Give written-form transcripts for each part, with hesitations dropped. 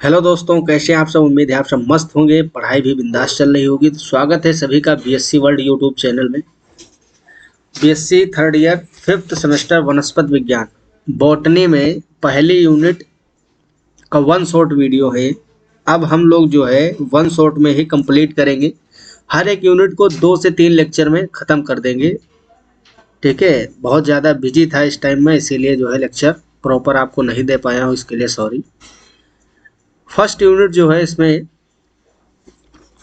Hello दोस्तों, कैसे हैं आप सब। उम्मीद है आप सब मस्त होंगे, पढ़ाई भी बिंदास चल रही होगी। तो स्वागत है सभी का बीएससी वर्ल्ड यूट्यूब चैनल में। BSc third year fifth semester वनस्पत विज्ञान बॉटनी में पहली यूनिट का वन शॉट वीडियो है। अब हम लोग जो है वन शॉट में ही कंप्लीट करेंगे। हर एक यूनिट को 2 से 3 लेक्चर में ख़त्म कर देंगे। ठीक है, बहुत ज़्यादा बिजी था इस टाइम में, इसीलिए जो है लेक्चर प्रॉपर आपको नहीं दे पाया हूँ, इसके लिए सॉरी। फर्स्ट यूनिट जो है इसमें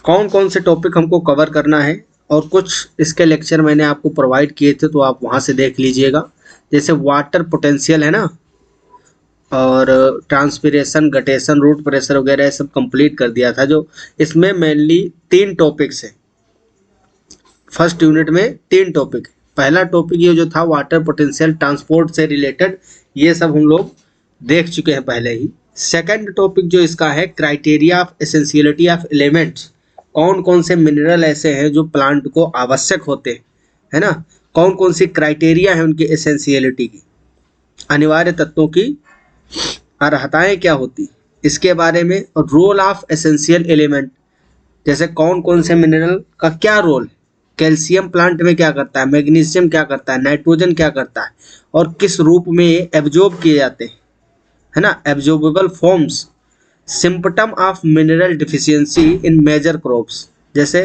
कौन कौन से टॉपिक हमको कवर करना है और कुछ इसके लेक्चर मैंने आपको प्रोवाइड किए थे, तो आप वहाँ से देख लीजिएगा। जैसे वाटर पोटेंशियल है ना, और ट्रांसपिरेशन, गटेशन, रूट प्रेशर वगैरह सब कंप्लीट कर दिया था। जो इसमें मेनली 3 टॉपिक्स हैं। फर्स्ट यूनिट में 3 टॉपिक। पहला टॉपिक ये जो था वाटर पोटेंशियल ट्रांसपोर्ट से रिलेटेड, ये सब हम लोग देख चुके हैं पहले ही। सेकंड टॉपिक जो इसका है criteria of essentiality of elements, कौन कौन से मिनरल ऐसे हैं जो प्लांट को आवश्यक होते हैं, है ना। कौन कौन सी क्राइटेरिया है उनकी एसेंशियलिटी की, अनिवार्य तत्वों की अर्हताएं क्या होती, इसके बारे में। और रोल ऑफ एसेंशियल एलिमेंट, जैसे कौन कौन से मिनरल का क्या रोल है। कैल्शियम प्लांट में क्या करता है, मैग्नीशियम क्या करता है, नाइट्रोजन क्या करता है, और किस रूप में ये एब्जॉर्ब किए जाते हैं, है ना। Absorbable forms. Symptom of mineral deficiency in major crops, जैसे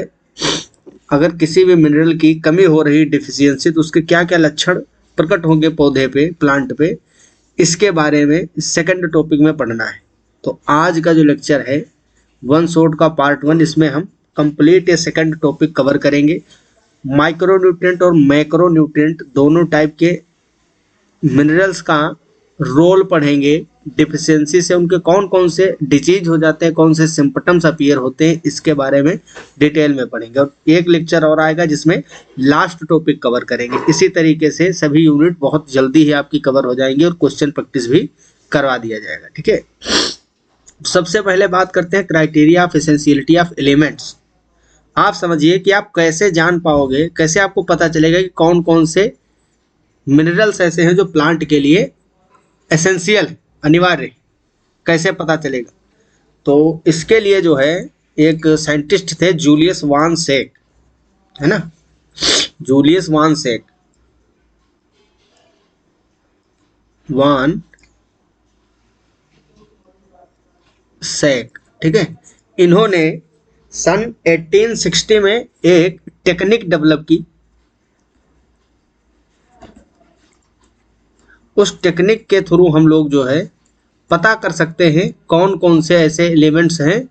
अगर किसी भी मिनरल की कमी हो रही, डिफिशियंसी, तो उसके क्या क्या लक्षण प्रकट होंगे पौधे पे, प्लांट पे, इसके बारे में सेकंड टॉपिक में पढ़ना है। तो आज का जो लेक्चर है वन शॉट का पार्ट 1, इसमें हम कंप्लीट ये सेकंड टॉपिक कवर करेंगे। माइक्रो न्यूट्रिएंट और मैक्रो न्यूट्रिएंट दोनों टाइप के मिनरल्स का रोल पढ़ेंगे। डिफिशियंसी से उनके कौन कौन से डिजीज हो जाते हैं, कौन से सिम्पटम्स अपीयर होते हैं, इसके बारे में डिटेल में पढ़ेंगे। और एक लेक्चर और आएगा जिसमें लास्ट टॉपिक कवर करेंगे। इसी तरीके से सभी यूनिट बहुत जल्दी ही आपकी कवर हो जाएंगी और क्वेश्चन प्रैक्टिस भी करवा दिया जाएगा। ठीक है, सबसे पहले बात करते हैं criteria of essentiality of elements. आप समझिए कि आप कैसे जान पाओगे, कैसे आपको पता चलेगा कि कौन कौन से मिनरल्स ऐसे हैं जो प्लांट के लिए एसेंशियल है, अनिवार्य, कैसे पता चलेगा। तो इसके लिए जो है एक साइंटिस्ट थे जूलियस वान सेक, है ना, जूलियस वान सेक, ठीक है। इन्होंने सन 1860 में एक टेक्निक डेवलप की। उस टेक्निक के थ्रू हम लोग जो है पता कर सकते हैं कौन कौन से ऐसे एलिमेंट्स हैं,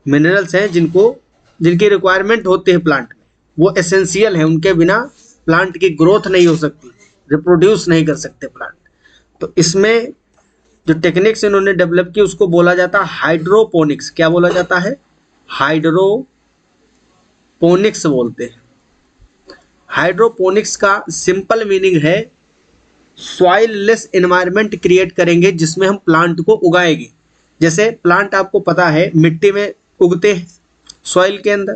मिनरल्स हैं जिनकी रिक्वायरमेंट होती है प्लांट में, वो एसेंशियल है, उनके बिना प्लांट की ग्रोथ नहीं हो सकती, रिप्रोड्यूस नहीं कर सकते प्लांट। तो इसमें जो टेक्निक्स इन्होंने डेवलप की उसको बोला जाता है हाइड्रोपोनिक्स। क्या बोला जाता है? हाइड्रोपोनिक्स बोलते हैं। हाइड्रोपोनिक्स का सिंपल मीनिंग है सॉइल लेस एनवायरनमेंट क्रिएट करेंगे जिसमें हम प्लांट को उगाएंगे। जैसे प्लांट आपको पता है मिट्टी में उगते हैं, सॉइल के अंदर,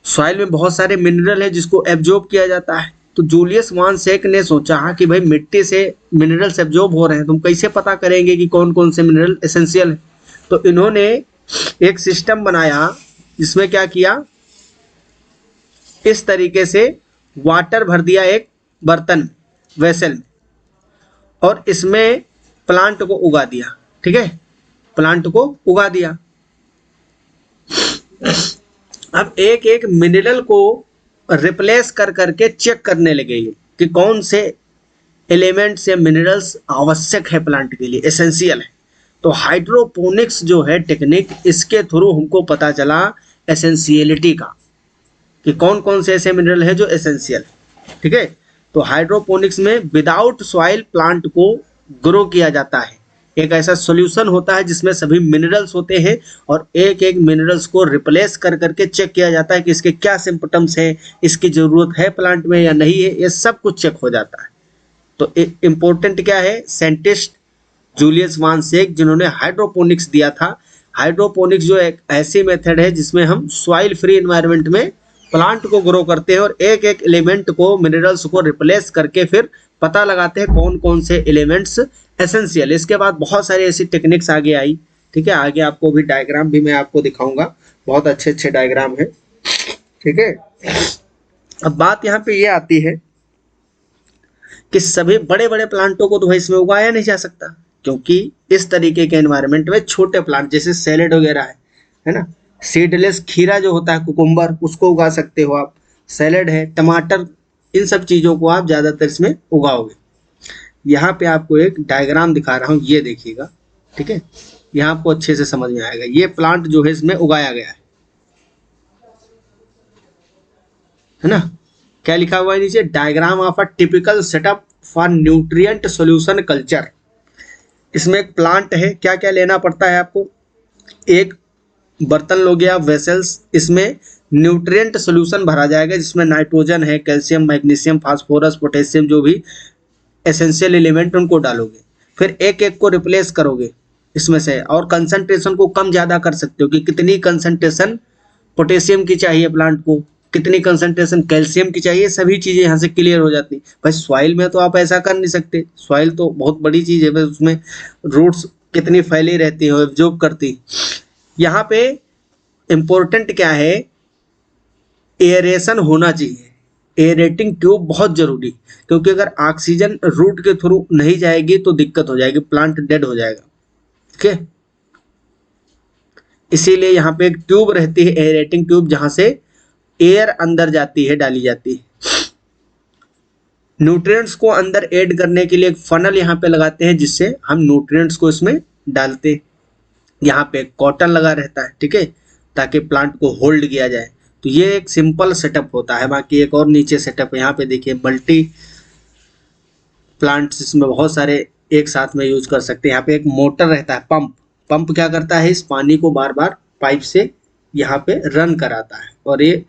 सॉइल में बहुत सारे मिनरल है जिसको एब्जॉर्ब किया जाता है। तो जूलियस वान सेक ने सोचा कि भाई मिट्टी से मिनरल्स एब्जॉर्ब हो रहे हैं, तो हम कैसे पता करेंगे कि कौन कौन से मिनरल एसेंशियल है। तो इन्होंने एक सिस्टम बनाया जिसमें क्या किया, इस तरीके से वाटर भर दिया एक बर्तन, वेसल में, और इसमें प्लांट को उगा दिया। ठीक है, प्लांट को उगा दिया। अब एक एक मिनरल को रिप्लेस कर करके चेक करने लगे कि कौन से एलिमेंट्स या मिनरल्स आवश्यक है प्लांट के लिए, एसेंशियल है। तो हाइड्रोपोनिक्स जो है टेक्निक, इसके थ्रू हमको पता चला एसेंशियलिटी का कि कौन कौन से ऐसे मिनरल है जो एसेंशियल है। ठीक है, तो हाइड्रोपोनिक्स में विदाउट सॉइल प्लांट को ग्रो किया जाता है। एक ऐसा सॉल्यूशन होता है जिसमें सभी मिनरल्स होते हैं और एक एक मिनरल्स को रिप्लेस कर करके चेक किया जाता है कि इसके क्या सिम्पटम्स हैं, इसकी ज़रूरत है प्लांट में या नहीं है, ये सब कुछ चेक हो जाता है। तो इम्पोर्टेंट क्या है, साइंटिस्ट जूलियस वान सेक जिन्होंने हाइड्रोपोनिक्स दिया था। हाइड्रोपोनिक्स जो एक ऐसी मेथड है जिसमें हम सॉइल फ्री एनवायरनमेंट में प्लांट को ग्रो करते हैं और एक एक एलिमेंट को, मिनरल्स को रिप्लेस करके फिर पता लगाते हैं कौन कौन से एलिमेंट्स एसेंशियल। इसके बाद बहुत सारी ऐसी टेक्निक्स आगे आई, ठीक है। आगे आपको भी डायग्राम भी मैं आपको दिखाऊंगा, बहुत अच्छे अच्छे डायग्राम है, ठीक है। अब बात यहाँ पे ये आती है कि सभी बड़े बड़े प्लांटों को तो भाई इसमें उगाया नहीं जा सकता, क्योंकि इस तरीके के एनवायरनमेंट में छोटे प्लांट जैसे सैलेड वगैरह है ना, सीडलेस खीरा जो होता है कुकुम्बर, उसको उगा सकते हो आप, सैलेड है, टमाटर, इन सब चीज़ों को आप ज़्यादातर इसमें उगाओगे। यहाँ पे आपको एक डायग्राम दिखा रहा हूँ, ये देखिएगा, ठीक है। यहाँ आपको अच्छे से समझ में आएगा, ये प्लांट जो है इसमें उगाया गया है ना। क्या लिखा हुआ है नीचे, diagram of a typical setup for nutrient solution culture. इसमें एक प्लांट है, क्या क्या लेना पड़ता है आपको, एक बर्तन लोगे आप, वेसल्स, इसमें न्यूट्रिएंट सॉल्यूशन भरा जाएगा जिसमें नाइट्रोजन है, कैल्शियम, मैग्नीशियम, फास्फोरस, पोटेशियम, जो भी एसेंशियल एलिमेंट उनको डालोगे, फिर एक एक को रिप्लेस करोगे इसमें से, और कंसंट्रेशन को कम ज़्यादा कर सकते हो कि कितनी कंसंट्रेशन पोटेशियम की चाहिए प्लांट को, कितनी कंसंट्रेशन कैल्शियम की चाहिए, सभी चीज़ें यहाँ से क्लियर हो जाती। भाई सॉइल में तो आप ऐसा कर नहीं सकते, सॉइल तो बहुत बड़ी चीज़ है, बस उसमें रूट्स कितनी फैली रहती है, एब्जॉर्ब करती। यहाँ पे इम्पोर्टेंट क्या है, एयरेशन होना चाहिए, एयरेटिंग ट्यूब बहुत जरूरी, क्योंकि अगर ऑक्सीजन रूट के थ्रू नहीं जाएगी तो दिक्कत हो जाएगी, प्लांट डेड हो जाएगा, ठीक है। इसीलिए यहाँ पे एक ट्यूब रहती है, एयरेटिंग ट्यूब, जहां से एयर अंदर जाती है, डाली जाती है। न्यूट्रिएंट्स को अंदर ऐड करने के लिए एक फनल यहाँ पे लगाते हैं, जिससे हम न्यूट्रिएंट्स को इसमें डालते हैं। यहाँ पे कॉटन लगा रहता है, ठीक है, ताकि प्लांट को होल्ड किया जाए। तो ये एक सिंपल सेटअप होता है। बाकी एक और नीचे सेटअप यहाँ पे देखिए, मल्टी प्लांट्स, इसमें बहुत सारे एक साथ में यूज कर सकते हैं। यहाँ पे एक मोटर रहता है, पंप, पंप क्या करता है, इस पानी को बार बार पाइप से यहाँ पे रन कराता है, और ये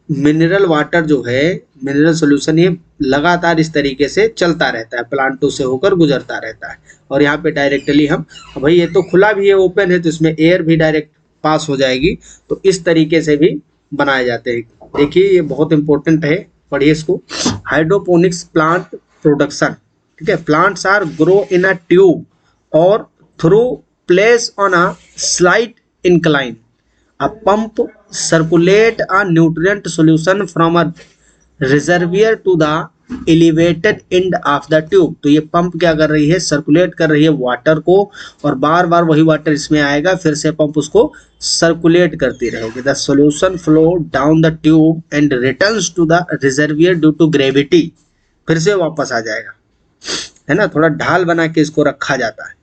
मिनरल वाटर जो है, मिनरल सॉल्यूशन, ये लगातार इस तरीके से चलता रहता है, प्लांटों से होकर गुजरता रहता है। और यहाँ पे डायरेक्टली हम, भाई ये तो खुला भी है, ओपन है, तो इसमें एयर भी डायरेक्ट पास हो जाएगी। तो इस तरीके से भी बनाए जाते हैं। देखिए ये बहुत इंपॉर्टेंट है, पढ़िए इसको। हाइड्रोपोनिक्स प्लांट प्रोडक्शन, ठीक है। Plants are grow in a tube और through place on a slight incline. A pump circulate a nutrient solution from a reservoir to the elevated end of the tube. तो ये pump क्या कर रही है, circulate कर रही है वाटर को, और बार बार वही वाटर इसमें आएगा, फिर से पंप उसको सर्कुलेट करती रहेगी। The solution flow down the tube and returns to the reservoir due to gravity. फिर से वापस आ जाएगा, है ना, थोड़ा ढाल बना के इसको रखा जाता है।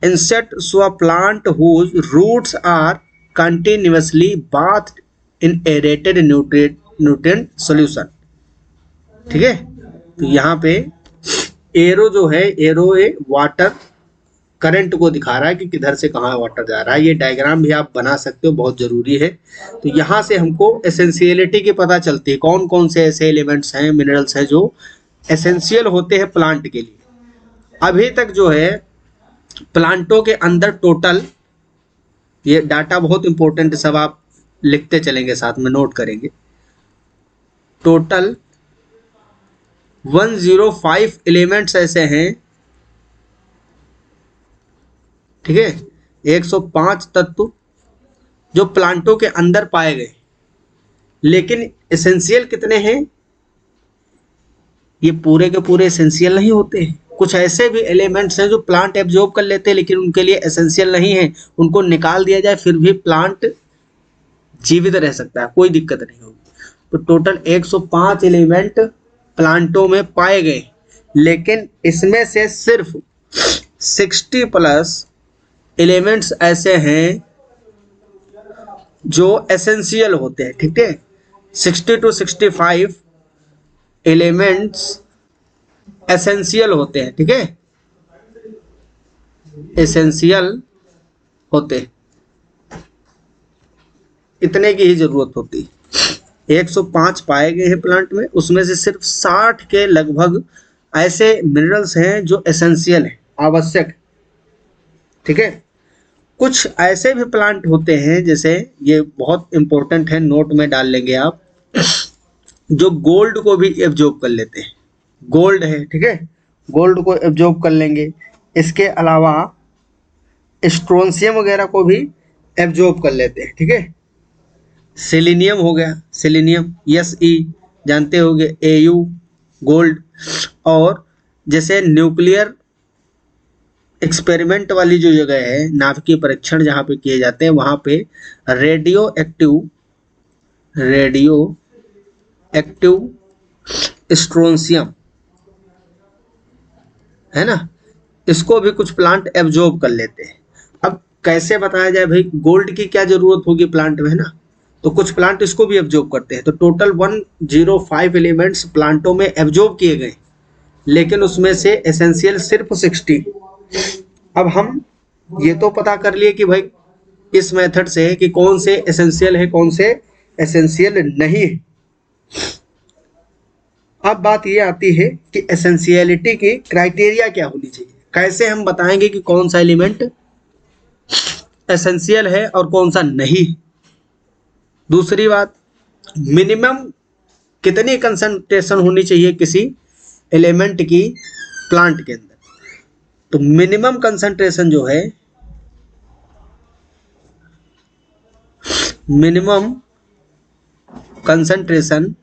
Insect so a plant whose roots are continuously bathed in aerated nutrient solution, ठीक है। तो यहाँ पे एरो जो है, एरो ए वाटर करंट को दिखा रहा है कि किधर से कहाँ वाटर जा रहा है। ये डायग्राम भी आप बना सकते हो, बहुत जरूरी है। तो यहाँ से हमको एसेंशियलिटी की पता चलती है, कौन कौन से ऐसे एलिमेंट्स हैं, मिनरल्स हैं जो एसेंशियल होते हैं प्लांट के लिए। अभी तक जो है प्लांटों के अंदर टोटल, ये डाटा बहुत इंपॉर्टेंट है, सब आप लिखते चलेंगे, साथ में नोट करेंगे। टोटल 105 एलिमेंट्स ऐसे हैं, ठीक है, 105 तत्व जो प्लांटों के अंदर पाए गए। लेकिन एसेंशियल कितने हैं, ये पूरे के पूरे एसेंशियल नहीं होते हैं। कुछ ऐसे भी एलिमेंट्स हैं जो प्लांट एब्जॉर्ब कर लेते हैं, लेकिन उनके लिए एसेंशियल नहीं है, उनको निकाल दिया जाए फिर भी प्लांट जीवित रह सकता है, कोई दिक्कत नहीं होगी। तो टोटल 105 एलिमेंट प्लांटों में पाए गए, लेकिन इसमें से सिर्फ 60+ एलिमेंट्स ऐसे हैं जो एसेंशियल होते हैं, ठीक है। 60 to 65 एलिमेंट्स एसेंशियल होते हैं, ठीक है, एसेंशियल होते, इतने की ही जरूरत होती है। 105 पाए गए हैं प्लांट में, उसमें से सिर्फ 60 के लगभग ऐसे मिनरल्स हैं जो एसेंशियल है, आवश्यक, ठीक है। कुछ ऐसे भी प्लांट होते हैं, जैसे ये बहुत इंपॉर्टेंट है, नोट में डाल लेंगे आप, जो गोल्ड को भी एब्जॉर्ब कर लेते हैं। गोल्ड है, ठीक है, गोल्ड को एब्जॉर्ब कर लेंगे। इसके अलावा स्ट्रोंशियम वगैरह को भी एब्जॉर्ब कर लेते हैं, ठीक है। सेलेनियम हो गया, सेलेनियम Fe जानते होंगे, Au गोल्ड। और जैसे न्यूक्लियर एक्सपेरिमेंट वाली जो जगह है, नाभिकीय परीक्षण जहाँ पे किए जाते हैं, वहाँ पे रेडियो एक्टिव स्ट्रोंशियम है ना, इसको भी कुछ प्लांट एब्जॉर्ब कर लेते हैं। अब कैसे बताया जाए भाई, गोल्ड की क्या जरूरत होगी प्लांट में, है ना, तो कुछ प्लांट इसको भी एब्जॉर्ब करते हैं। तो टोटल 105 एलिमेंट्स प्लांटों में एब्जॉर्ब किए गए, लेकिन उसमें से एसेंशियल सिर्फ 60। अब हम ये तो पता कर लिए कि भाई इस मेथड से कि कौन से एसेंशियल है, कौन से एसेंशियल नहीं है। अब बात ये आती है कि एसेंशियलिटी की क्राइटेरिया क्या होनी चाहिए, कैसे हम बताएंगे कि कौन सा एलिमेंट एसेंशियल है और कौन सा नहीं। दूसरी बात, मिनिमम कितनी कंसंट्रेशन होनी चाहिए किसी एलिमेंट की प्लांट के अंदर। तो मिनिमम कंसंट्रेशन जो है, मिनिमम कंसंट्रेशन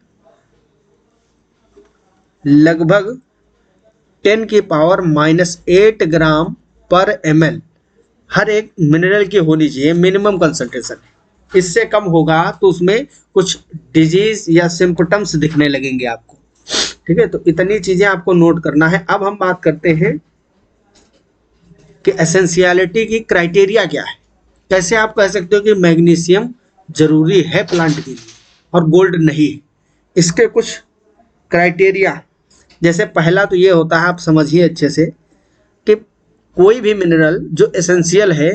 लगभग 10⁻⁸ ग्राम पर ml हर एक मिनरल की होनी चाहिए, मिनिमम कंसंट्रेशन। इससे कम होगा तो उसमें कुछ डिजीज या सिम्पटम्स दिखने लगेंगे आपको, ठीक है। तो इतनी चीजें आपको नोट करना है। अब हम बात करते हैं कि एसेंशियलिटी की क्राइटेरिया क्या है। कैसे आप कह सकते हो कि मैग्नीशियम जरूरी है प्लांट के लिए और गोल्ड नहीं। इसके कुछ क्राइटेरिया, जैसे पहला तो ये होता है, आप समझिए अच्छे से, कि कोई भी मिनरल जो एसेंशियल है,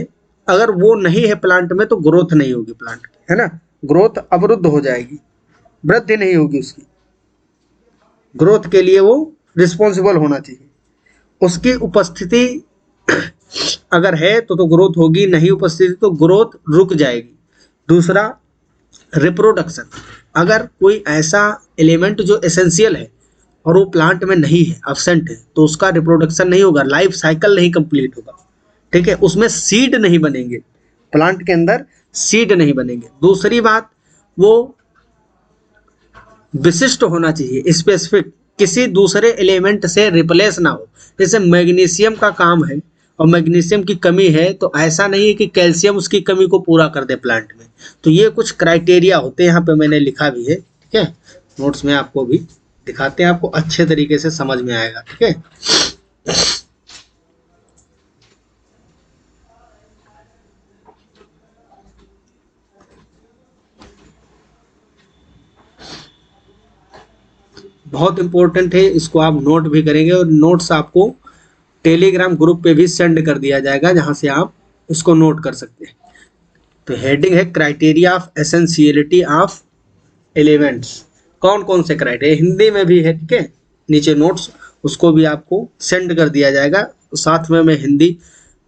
अगर वो नहीं है प्लांट में तो ग्रोथ नहीं होगी प्लांट की, है ना, ग्रोथ अवरुद्ध हो जाएगी, वृद्धि नहीं होगी उसकी। ग्रोथ के लिए वो रिस्पॉन्सिबल होना चाहिए। उसकी उपस्थिति अगर है तो ग्रोथ होगी, नहीं उपस्थिति तो ग्रोथ रुक जाएगी। दूसरा, रिप्रोडक्शन। अगर कोई ऐसा एलिमेंट जो एसेंशियल है और वो प्लांट में नहीं है, एब्सेंट है, तो उसका रिप्रोडक्शन नहीं होगा, लाइफ साइकिल नहीं कंप्लीट होगा, ठीक है। उसमें सीड नहीं बनेंगे, प्लांट के अंदर सीड नहीं बनेंगे। दूसरी बात, वो विशिष्ट होना चाहिए, स्पेसिफिक, किसी दूसरे एलिमेंट से रिप्लेस ना हो। जैसे मैग्नीशियम का काम है और मैग्नीशियम की कमी है, तो ऐसा नहीं है कि कैल्शियम उसकी कमी को पूरा कर दे प्लांट में। तो ये कुछ क्राइटेरिया होते हैं, यहाँ पे मैंने लिखा भी है, ठीक है, नोट्स में आपको भी दिखाते हैं, आपको अच्छे तरीके से समझ में आएगा, ठीक है। बहुत इंपॉर्टेंट है, इसको आप नोट भी करेंगे और नोट्स आपको टेलीग्राम ग्रुप पे भी सेंड कर दिया जाएगा, जहां से आप इसको नोट कर सकते हैं। तो हेडिंग है criteria of essentiality of elements. कौन कौन से क्राइटेरिया, हिंदी में भी है, ठीक है, नीचे नोट्स, उसको भी आपको सेंड कर दिया जाएगा। साथ में मैं हिंदी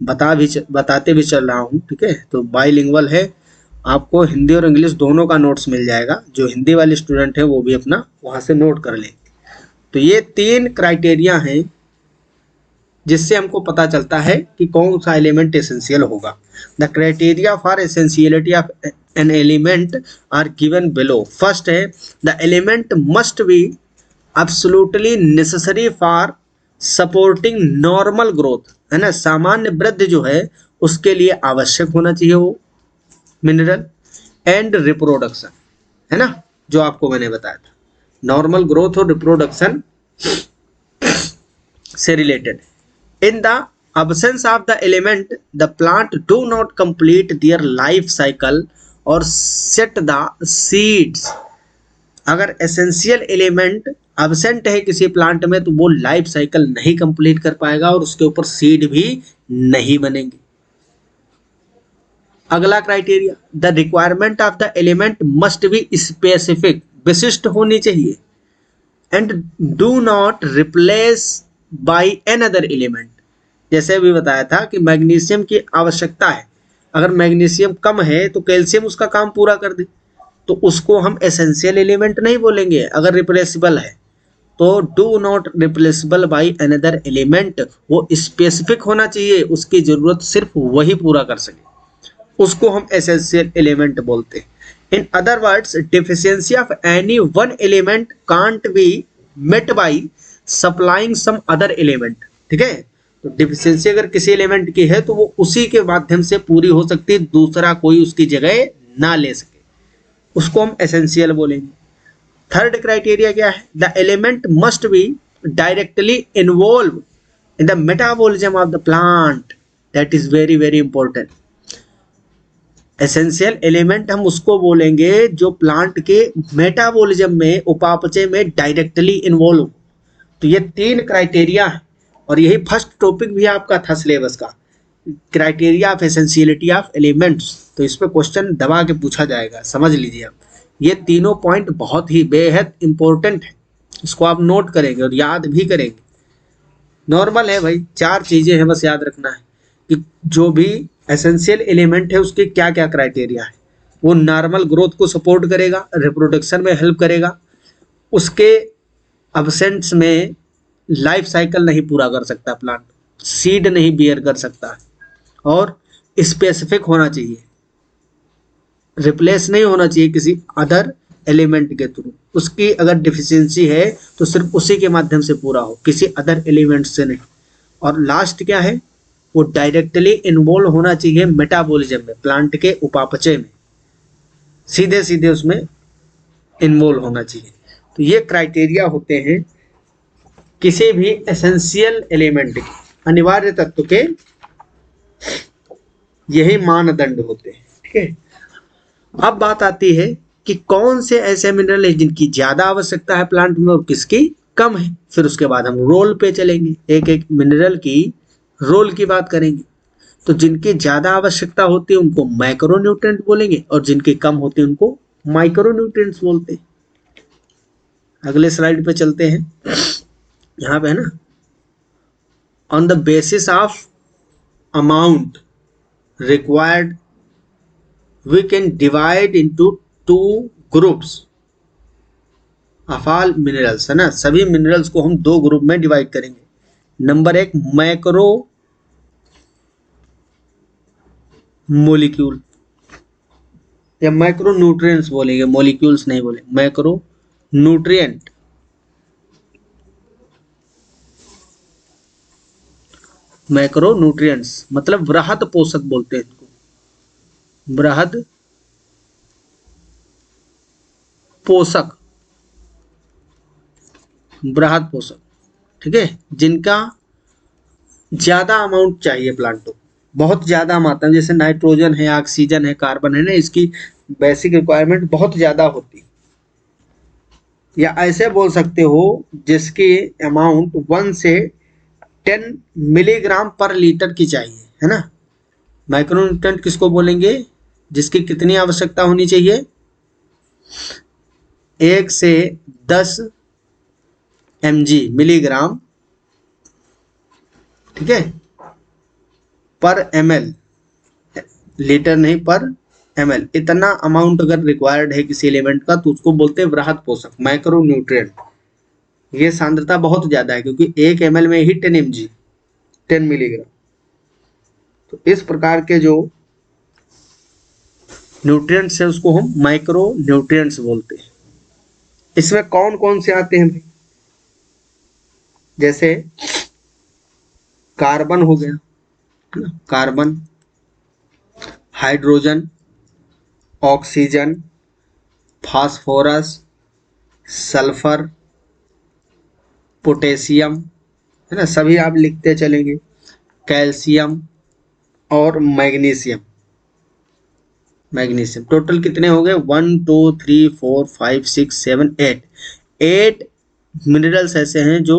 बताते भी चल रहा हूँ, ठीक है। तो बाइलिंगुअल है, आपको हिंदी और इंग्लिश दोनों का नोट्स मिल जाएगा। जो हिंदी वाले स्टूडेंट है वो भी अपना वहाँ से नोट कर लें। तो ये 3 क्राइटेरिया हैं जिससे हमको पता चलता है कि कौन सा एलिमेंट एसेंशियल होगा। The criteria for essentiality of an element are given below. First है, the element must be absolutely necessary for supporting normal growth, है ना, सामान्य वृद्धि जो है उसके लिए आवश्यक होना चाहिए वो मिनरल, एंड रिप्रोडक्शन, है ना, जो आपको मैंने बताया था, नॉर्मल ग्रोथ और रिप्रोडक्शन से related. In the absence of the element, the plant do not complete their life cycle or set the seeds। अगर एसेंशियल एलिमेंट एब्सेंट है किसी प्लांट में तो वो लाइफ साइकिल नहीं कंप्लीट कर पाएगा और उसके ऊपर सीड भी नहीं बनेंगे। अगला criteria, the requirement of the element must be specific, विशिष्ट होनी चाहिए, and do not replace by another element. जैसे अभी बताया था कि मैग्नीशियम की आवश्यकता है, अगर मैग्नीशियम कम है तो कैल्शियम उसका काम पूरा कर दे, तो उसको हम एसेंशियल एलिमेंट नहीं बोलेंगे अगर रिप्लेसिबल है। तो do not replaceable by another element, वो स्पेसिफिक होना चाहिए, उसकी जरूरत सिर्फ वही पूरा कर सके, उसको हम एसेंशियल एलिमेंट बोलते हैं। In other words deficiency of any one element can't be met by supplying some other element. ठीक है, तो डिफिशियंसी अगर किसी एलिमेंट की है तो वो उसी के माध्यम से पूरी हो सकती है, दूसरा कोई उसकी जगह ना ले सके, उसको हम एसेंशियल बोलेंगे। थर्ड क्राइटेरिया क्या है? The element must be directly involve in the metabolism of the plant, that is very very important. Essential element हम उसको बोलेंगे जो प्लांट के मेटाबॉलिज्म में, उपापचय में डायरेक्टली इन्वॉल्व। तो ये 3 क्राइटेरिया है और यही फर्स्ट टॉपिक भी आपका था सिलेबस का, criteria of essentiality of elements. तो इस पे क्वेश्चन दबा के पूछा जाएगा, समझ लीजिए आप। ये तीनों पॉइंट बहुत ही बेहद इंपॉर्टेंट है, इसको आप नोट करेंगे और याद भी करेंगे। नॉर्मल है भाई, 4 चीजें हैं, बस याद रखना है कि जो भी एसेंशियल एलिमेंट है उसके क्या क्या क्राइटेरिया है। वो नॉर्मल ग्रोथ को सपोर्ट करेगा, रिप्रोडक्शन में हेल्प करेगा, उसके अब्सेंस में लाइफ साइकिल नहीं पूरा कर सकता प्लांट, सीड नहीं बियर कर सकता, और स्पेसिफिक होना चाहिए, रिप्लेस नहीं होना चाहिए किसी अदर एलिमेंट के थ्रू। उसकी अगर डिफिशियंसी है तो सिर्फ उसी के माध्यम से पूरा हो, किसी अदर एलिमेंट से नहीं। और लास्ट क्या है? वो डायरेक्टली इन्वॉल्व होना चाहिए मेटाबॉलिज्म में, प्लांट के उपापचय में, सीधे सीधे उसमें इन्वॉल्व होना चाहिए। तो ये क्राइटेरिया होते हैं किसी भी एसेंशियल एलिमेंट के, अनिवार्य तत्व के यही मानदंड होते हैं। ठीक है, अब बात आती है कि कौन से ऐसे मिनरल है जिनकी ज्यादा आवश्यकता है प्लांट में और किसकी कम है। फिर उसके बाद हम रोल पे चलेंगे, एक एक मिनरल की रोल की बात करेंगे। तो जिनकी ज्यादा आवश्यकता होती है उनको मैक्रोन्यूट्रिएंट बोलेंगे और जिनकी कम होती है उनको माइक्रोन्यूट्रिएंट्स बोलते हैं। अगले स्लाइड पे चलते हैं, यहाँ पे है ना, on the basis of amount required we can divide into 2 groups of all minerals, है ना। सभी मिनरल्स को हम 2 ग्रुप में डिवाइड करेंगे। नंबर 1 मैक्रो मोलिक्यूल या माइक्रो न्यूट्रिएंट्स बोलेंगे, मोलिक्यूल्स नहीं बोले, मैक्रो न्यूट्रिएंट। मैक्रो न्यूट्रिएंट्स मतलब वृहद पोषक बोलते हैं इनको, वृहद पोषक, वृहद पोषक। ठीक है, जिनका ज्यादा अमाउंट चाहिए प्लांटों, बहुत ज्यादा मात्रा, जैसे नाइट्रोजन है, ऑक्सीजन है, कार्बन है ना, इसकी बेसिक रिक्वायरमेंट बहुत ज्यादा होती। या ऐसे बोल सकते हो जिसकी अमाउंट 1 से 10 मिलीग्राम पर लीटर की चाहिए, है ना। माइक्रोन्यूट्रिएंट किसको बोलेंगे? जिसकी कितनी आवश्यकता होनी चाहिए? 1 से 10 mg मिलीग्राम, ठीक है, पर ml, लीटर नहीं पर ml, इतना अमाउंट अगर रिक्वायर्ड है किसी एलिमेंट का तो उसको बोलते हैं वृहद पोषक, माइक्रोन्यूट्रिएंट। ये सांद्रता बहुत ज्यादा है क्योंकि 1 ml में ही 10 mg, 10 मिलीग्राम। तो इस प्रकार के जो न्यूट्रिएंट्स है उसको हम माइक्रो न्यूट्रिएंट्स बोलते हैं। इसमें कौन कौन से आते हैं भाई? जैसे कार्बन हो गया, है ना, carbon, hydrogen, oxygen, phosphorus, sulphur, potassium, है ना, सभी आप लिखते चलेंगे, कैल्शियम और मैग्नीशियम। मैग्नीशियम टोटल कितने हो गए? 1 2 3 4 5 6 7 8 8 मिनरल्स ऐसे हैं जो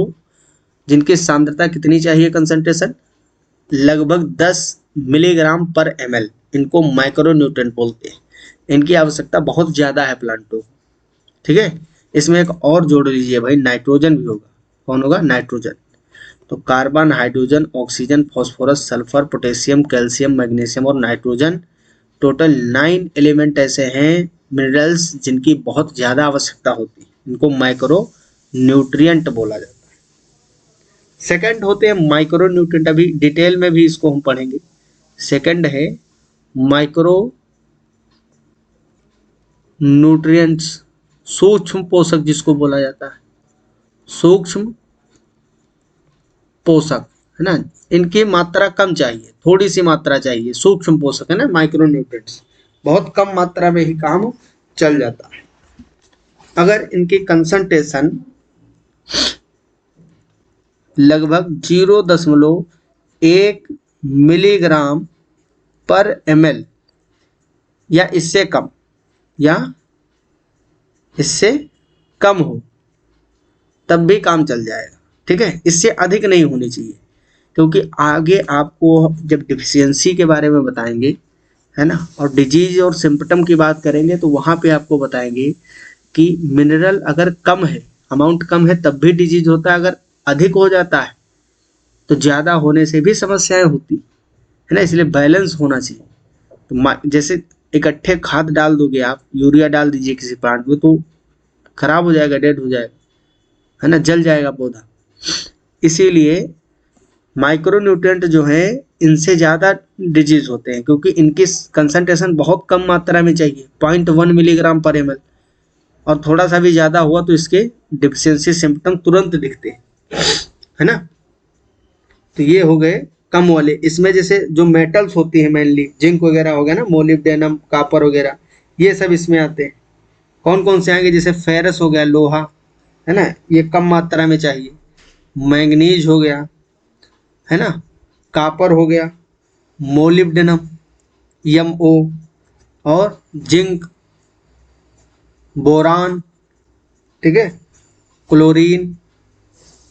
जिनकी सांद्रता कितनी चाहिए, कंसंट्रेशन लगभग 10 मिलीग्राम पर ml। इनको माइक्रोन्यूट्रिएंट बोलते हैं। इनकी आवश्यकता बहुत ज्यादा है प्लांटों, ठीक है। इसमें एक और जोड़ लीजिए भाई, नाइट्रोजन भी होगा। कौन होगा? नाइट्रोजन। तो carbon, hydrogen, oxygen, phosphorus, sulphur, potassium, calcium, magnesium और नाइट्रोजन, टोटल 9 एलिमेंट ऐसे हैं मिनरल्स जिनकी बहुत ज़्यादा आवश्यकता होती है। इनको माइक्रो न्यूट्रिएंट बोला जाता है। सेकंड होते हैं माइक्रो न्यूट्रिएंट, अभी डिटेल में भी इसको हम पढ़ेंगे। सेकंड है माइक्रो न्यूट्रिएंट्स, सूक्ष्म पोषक जिसको बोला जाता है, सूक्ष्म पोषक, है ना। इनकी मात्रा कम चाहिए, थोड़ी सी मात्रा चाहिए, सूक्ष्म पोषक है ना, माइक्रो न्यूट्रिएंट्स बहुत कम मात्रा में ही काम चल जाता है। अगर इनकी कंसंट्रेशन लगभग 0.1 मिलीग्राम पर ml या इससे कम हो तब भी काम चल जाएगा, ठीक है। इससे अधिक नहीं होनी चाहिए, क्योंकि आगे आपको जब डिफिशियंसी के बारे में बताएंगे, है ना, और डिजीज और सिम्पटम की बात करेंगे तो वहाँ पे आपको बताएंगे कि मिनरल अगर कम है, अमाउंट कम है तब भी डिजीज होता है, अगर अधिक हो जाता है तो ज़्यादा होने से भी समस्याएं होती है ना। इसलिए बैलेंस होना चाहिए। तो जैसे इकट्ठे खाद डाल दोगे आप, यूरिया डाल दीजिए किसी प्लांट में तो खराब हो जाएगा, डेड हो जाएगा, है ना, जल जाएगा पौधा। इसीलिए माइक्रो न्यूट्रिएंट जो है इनसे ज़्यादा डिजीज होते हैं, क्योंकि इनकी कंसंट्रेशन बहुत कम मात्रा में चाहिए, 0.1 मिलीग्राम पर ml, और थोड़ा सा भी ज़्यादा हुआ तो इसके डिफिशियंसी सिम्टम तुरंत दिखते हैं, है ना। तो ये हो गए कम वाले। इसमें जैसे जो मेटल्स होती है मेनली, जिंक वगैरह हो गया ना, मोलिब्डेनम, कापर वगैरह, ये सब इसमें आते हैं। कौन कौन से आएंगे, जैसे फेरस हो गया, लोहा, है ना, ये कम मात्रा में चाहिए। मैंगनीज हो गया, है ना, कापर हो गया, मोलिब्डेनम, MO, और जिंक, बोरान, ठीक है, क्लोरीन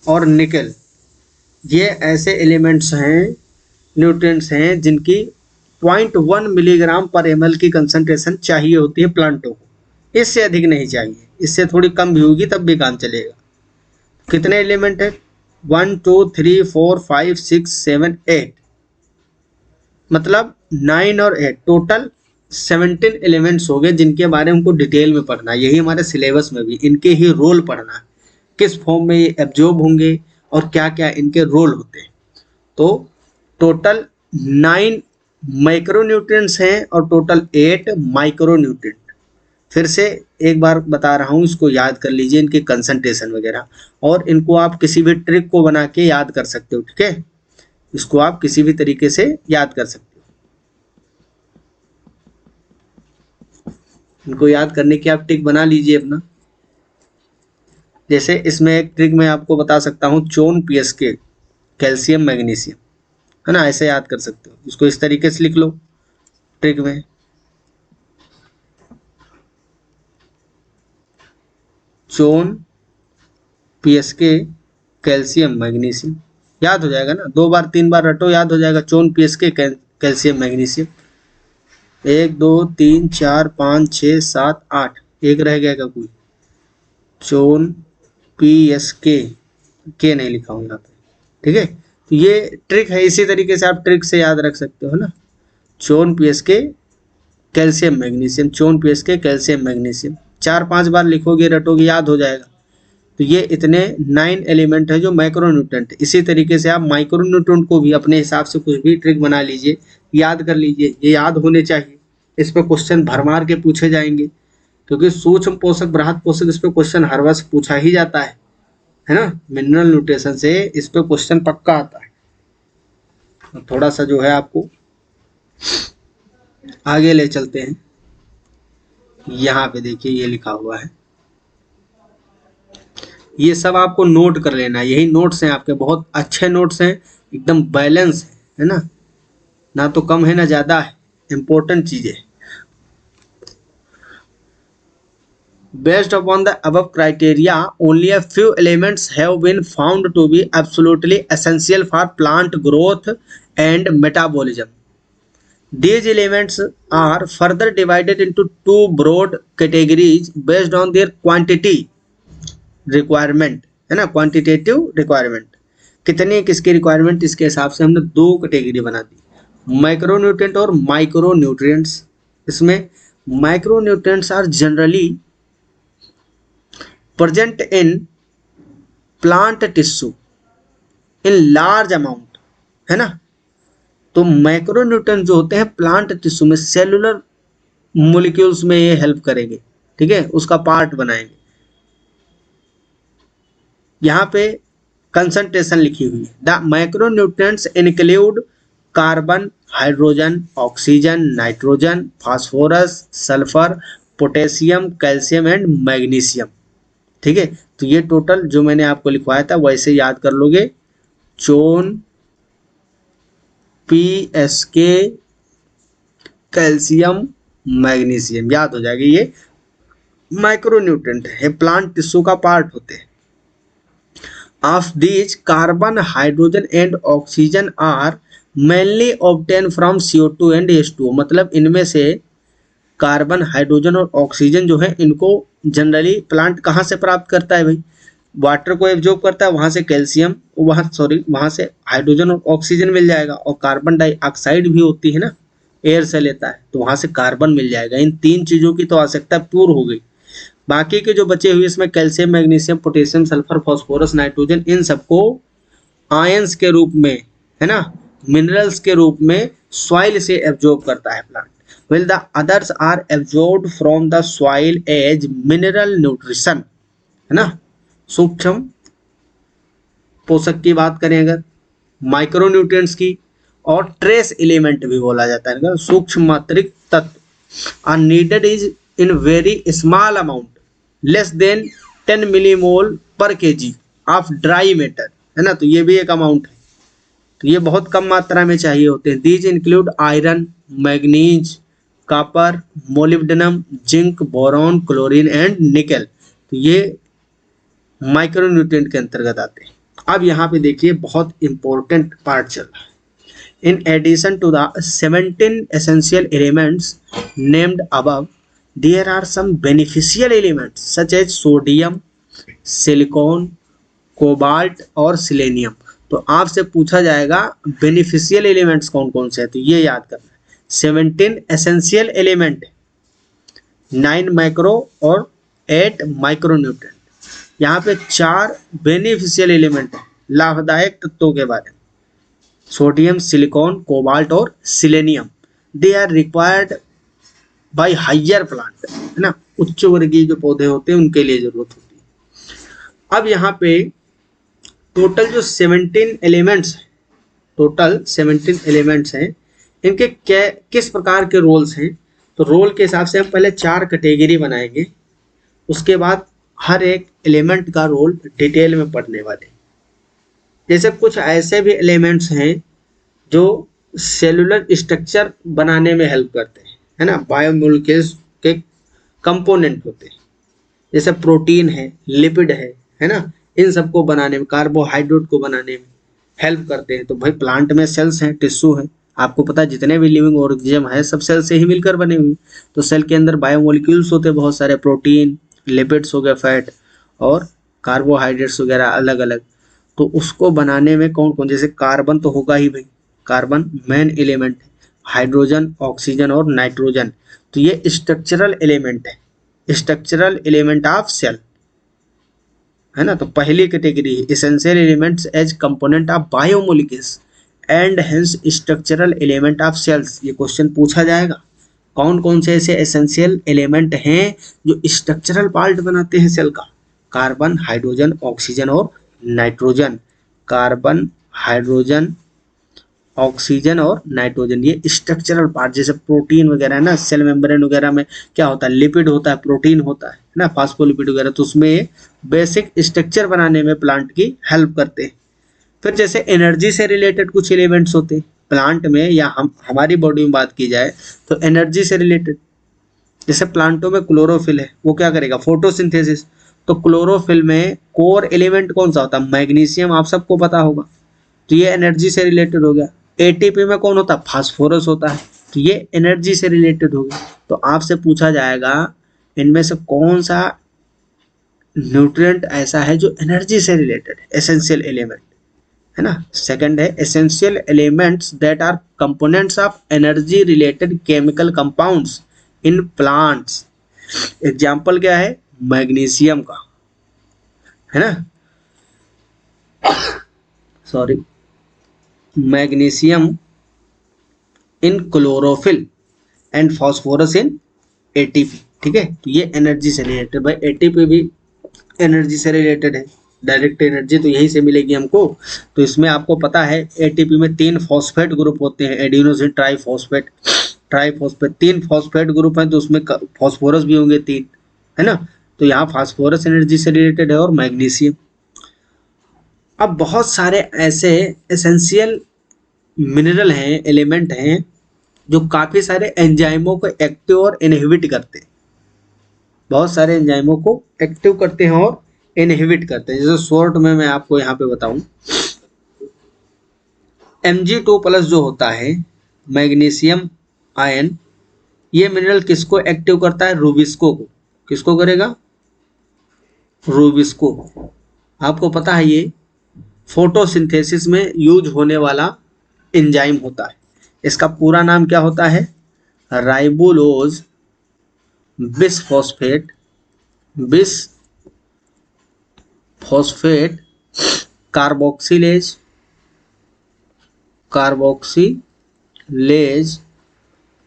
और निकल, ये ऐसे एलिमेंट्स हैं, न्यूट्रिएंट्स हैं जिनकी 0.1 मिलीग्राम पर ml की कंसंट्रेशन चाहिए होती है प्लांटों को, इससे अधिक नहीं चाहिए। इससे थोड़ी कम भी होगी तब भी काम चलेगा। कितने एलिमेंट है, 1 2 3 4 5 6 7 8, मतलब 9 और 8, टोटल 17 एलिमेंट्स हो गए जिनके बारे में हमको डिटेल में पढ़ना है। यही हमारे सिलेबस में भी इनके ही रोल पढ़ना है, किस फॉर्म में ये एब्जॉर्ब होंगे और क्या क्या इनके रोल होते हैं। तो टोटल 9 माइक्रोन्यूट्रिएंट्स हैं और टोटल 8 माइक्रोन्यूट्रिएंट। फिर से एक बार बता रहा हूँ, इसको याद कर लीजिए, इनके कंसंट्रेशन वगैरह, और इनको आप किसी भी ट्रिक को बना के याद कर सकते हो, ठीक है। इसको आप किसी भी तरीके से याद कर सकते हो। इनको याद करने की आप ट्रिक बना लीजिए अपना। जैसे इसमें एक ट्रिक मैं आपको बता सकता हूँ, चोन PSK, कैल्शियम मैग्नीशियम, है ना, ऐसे याद कर सकते हो। इसको इस तरीके से लिख लो ट्रिक में, चोन PSK कैल्शियम मैग्नीशियम, याद हो जाएगा ना, 2 बार 3 बार रटो, याद हो जाएगा। चोन PSK कैल्शियम मैग्नीशियम, 1 2 3 4 5 6 7 8, एक रह गया क्या कोई, चोन PSK, के नहीं लिखा हूँ यहाँ पे, ठीक है। तो ये ट्रिक है, इसी तरीके से आप ट्रिक से याद रख सकते हो ना, चोन PSK कैल्शियम मैग्नीशियम, चोन PSK कैल्शियम मैग्नीशियम, 4-5 बार लिखोगे, रटोगे, याद हो जाएगा। तो ये इतने 9 एलिमेंट है जो माइक्रोन्यूट्रिएंट। इसी तरीके से आप माइक्रोन्यूट्रिएंट को भी अपने हिसाब से कुछ भी ट्रिक बना लीजिए, याद कर लीजिए, ये याद होने चाहिए। इस पर क्वेश्चन भरमार के पूछे जाएंगे, क्योंकि सूक्ष्म पोषक, बृहद पोषक, इस पर क्वेश्चन हर वर्ष पूछा ही जाता है ना। मिनरल न्यूट्रिशन से इस पे क्वेश्चन पक्का आता है। थोड़ा सा जो है आपको आगे ले चलते हैं। यहाँ पे देखिए ये लिखा हुआ है, ये सब आपको नोट कर लेना है। यही नोट्स हैं आपके, बहुत अच्छे नोट्स हैं, एकदम बैलेंस है ना, ना तो कम है ना ज़्यादा है, इम्पोर्टेंट चीज़ें। Based upon the above criteria, only a few elements have been found to be absolutely essential for plant growth and metabolism. These elements are further divided into 2 broad categories based on their quantity requirement, है ना, quantitative requirement, कितने किसकी requirement, इसके हिसाब से हमने 2 category बना दी, माइक्रोन्यूट्रिएंट और माइक्रोन्यूट्रिएंट्स। इसमें micronutrients are generally present in plant tissue in large amount, है ना। तो माइक्रोन्यूट्रिएंट जो होते हैं प्लांट टिश्यू में, सेलुलर मोलिक्यूल्स में ये हेल्प करेंगे, ठीक है, उसका पार्ट बनाएंगे। यहाँ पे कंसंट्रेशन लिखी हुई है। The micronutrients include carbon, hydrogen, oxygen, nitrogen, phosphorus, sulphur, potassium, calcium and magnesium, ठीक है। तो ये टोटल जो मैंने आपको लिखवाया था वैसे याद कर लोगे, चोन, PSK, कैल्शियम, मैग्नीशियम, याद हो जाएगी। ये माइक्रोन्यूट्रिएंट है, प्लांट टिश्यू का पार्ट होते हैं। Of these carbon, hydrogen and oxygen are mainly obtain from CO2 and H2O। मतलब इनमें से कार्बन, हाइड्रोजन और ऑक्सीजन जो है इनको जनरली प्लांट कहाँ से प्राप्त करता है भाई, वाटर को एब्जॉर्ब करता है, वहां से कैल्शियम, वहां से हाइड्रोजन और ऑक्सीजन मिल जाएगा, और कार्बन डाइऑक्साइड भी होती है ना, एयर से लेता है, तो वहां से कार्बन मिल जाएगा। इन तीन चीजों की तो आवश्यकता पूर्ण हो गई। बाकी के जो बचे हुए इसमें calcium, magnesium, potassium, sulphur, phosphorus, nitrogen, इन सबको आयंस के रूप में, है ना, मिनरल्स के रूप में सॉइल से एब्जॉर्ब करता है plant. While the others are absorbed from the soil as mineral nutrition, है ना। सूक्ष्म पोषक की बात करें अगर माइक्रोन्यूट्रिएंट्स की, और ट्रेस एलिमेंट भी बोला जाता है, सूक्ष्म मात्रिक तत्व, are needed is in very small amount, less than 10 millimole per kg of dry matter, है ना। तो ये भी एक अमाउंट है, तो ये बहुत कम मात्रा में चाहिए होते हैं। These include iron, manganese, copper, molybdenum, zinc, boron, chlorine and nickel. तो ये माइक्रोन्यूट्रिएंट के अंतर्गत आते हैं। अब यहाँ पे देखिए बहुत इंपॉर्टेंट पार्ट चल रहा है। In addition to the 17 essential elements named above, there are some beneficial elements such as sodium, silicon, cobalt और सिलेनियम। तो आपसे पूछा जाएगा बेनिफिशियल एलिमेंट्स कौन कौन से हैं, तो ये याद करना है। 17 एसेंशियल एलिमेंट, 9 माइक्रो और 8 माइक्रोन्यूट्रिएंट। यहाँ पे 4 बेनिफिशियल एलिमेंट है, लाभदायक तत्वों के बारे में, सोडियम, सिलिकॉन, कोबाल्ट और selenium. They are required by higher plant, है ना, उच्च वर्गीय जो पौधे होते हैं उनके लिए जरूरत होती है। अब यहाँ पे टोटल जो 17 एलिमेंट्स हैं, टोटल 17 एलिमेंट्स हैं, इनके किस प्रकार के रोल्स हैं, तो रोल के हिसाब से हम पहले 4 कैटेगरी बनाएंगे, उसके बाद हर एक एलिमेंट का रोल डिटेल में पढ़ने वाले। जैसे कुछ ऐसे भी एलिमेंट्स हैं जो सेलुलर स्ट्रक्चर बनाने में हेल्प करते हैं, है ना, बायोमोलिक्यूल्स के कंपोनेंट होते हैं, जैसे प्रोटीन है, लिपिड है ना, इन सबको बनाने में, कार्बोहाइड्रेट को बनाने में हेल्प करते हैं। तो भाई प्लांट में सेल्स हैं, टिश्यू है, आपको पता है जितने भी लिविंग ऑर्गेनिज्म है सब सेल से ही मिलकर बने हुए। तो सेल के अंदर बायोमोलिक्यूल्स होते हैं बहुत सारे, प्रोटीन, लिपिड्स हो गए, फैट और कार्बोहाइड्रेट्स वगैरह अलग अलग। तो उसको बनाने में कौन कौन, जैसे कार्बन तो होगा ही भाई, कार्बन मेन एलिमेंट है, हाइड्रोजन, ऑक्सीजन और नाइट्रोजन। तो ये स्ट्रक्चरल एलिमेंट है, स्ट्रक्चरल एलिमेंट ऑफ सेल, है ना। तो पहली कैटेगरी है essential elements as component of biomolecules and hence structural element of cells. ये क्वेश्चन पूछा जाएगा, कौन कौन से ऐसे एसेंशियल एलिमेंट हैं जो स्ट्रक्चरल पार्ट बनाते हैं सेल का, कार्बन, हाइड्रोजन, ऑक्सीजन और नाइट्रोजन। कार्बन, हाइड्रोजन, ऑक्सीजन और नाइट्रोजन, ये स्ट्रक्चरल पार्ट, जैसे प्रोटीन वगैरह है ना, सेल मेम्ब्रेन वगैरह में क्या होता है, लिपिड होता है, प्रोटीन होता है ना, फास्फोलिपिड वगैरह, तो उसमें बेसिक स्ट्रक्चर बनाने में प्लांट की हेल्प करते हैं। फिर जैसे एनर्जी से रिलेटेड कुछ एलिमेंट्स होते हैं प्लांट में, या हमारी बॉडी में बात की जाए तो एनर्जी से रिलेटेड, जैसे प्लांटों में क्लोरोफिल है, वो क्या करेगा, फोटोसिंथेसिस। तो क्लोरोफिल में कोर एलिमेंट कौन सा होता है, मैग्नीशियम, आप सबको पता होगा, तो ये एनर्जी से रिलेटेड हो गया। एटीपी में कौन होता है, फास्फोरस होता है, तो ये एनर्जी से रिलेटेड हो गया। तो आपसे पूछा जाएगा इनमें से कौन सा न्यूट्रिएंट ऐसा है जो एनर्जी से रिलेटेड है, एसेंशियल एलिमेंट, है ना। सेकंड है essential elements that are components of energy related chemical compounds in plants. Example क्या है, मैग्नीशियम का, है ना, sorry, magnesium in chlorophyll and phosphorus in ATP. ठीक है, तो ये एनर्जी से रिलेटेड, भाई एटीपी भी एनर्जी से रिलेटेड है, डायरेक्ट एनर्जी तो यहीं से मिलेगी हमको। तो इसमें आपको पता है एटीपी में 3 फॉस्फेट ग्रुप होते हैं, adenosine triphosphate, triphosphate 3 phosphate group हैं, तो उसमें फॉस्फोरस भी होंगे 3, है ना। तो यहाँ फास्फोरस एनर्जी से रिलेटेड है और मैग्नीशियम। अब बहुत सारे ऐसे एसेंशियल मिनरल हैं, एलिमेंट हैं, जो काफ़ी सारे एंजाइमों को एक्टिव और इनहिबिट करते हैं। बहुत सारे एंजाइमों को एक्टिव करते हैं और इनहिबिट करते हैं। जैसे शॉर्ट में मैं आपको यहाँ पे बताऊं, Mg2+ जो होता है, मैग्नीशियम आयन, ये मिनरल किसको एक्टिव करता है? रूबिस्को को। किसको करेगा? रूबिस्को। आपको पता है ये फोटोसिंथेसिस में यूज होने वाला एंजाइम होता है। इसका पूरा नाम क्या होता है? Ribulose bisphosphate carboxylase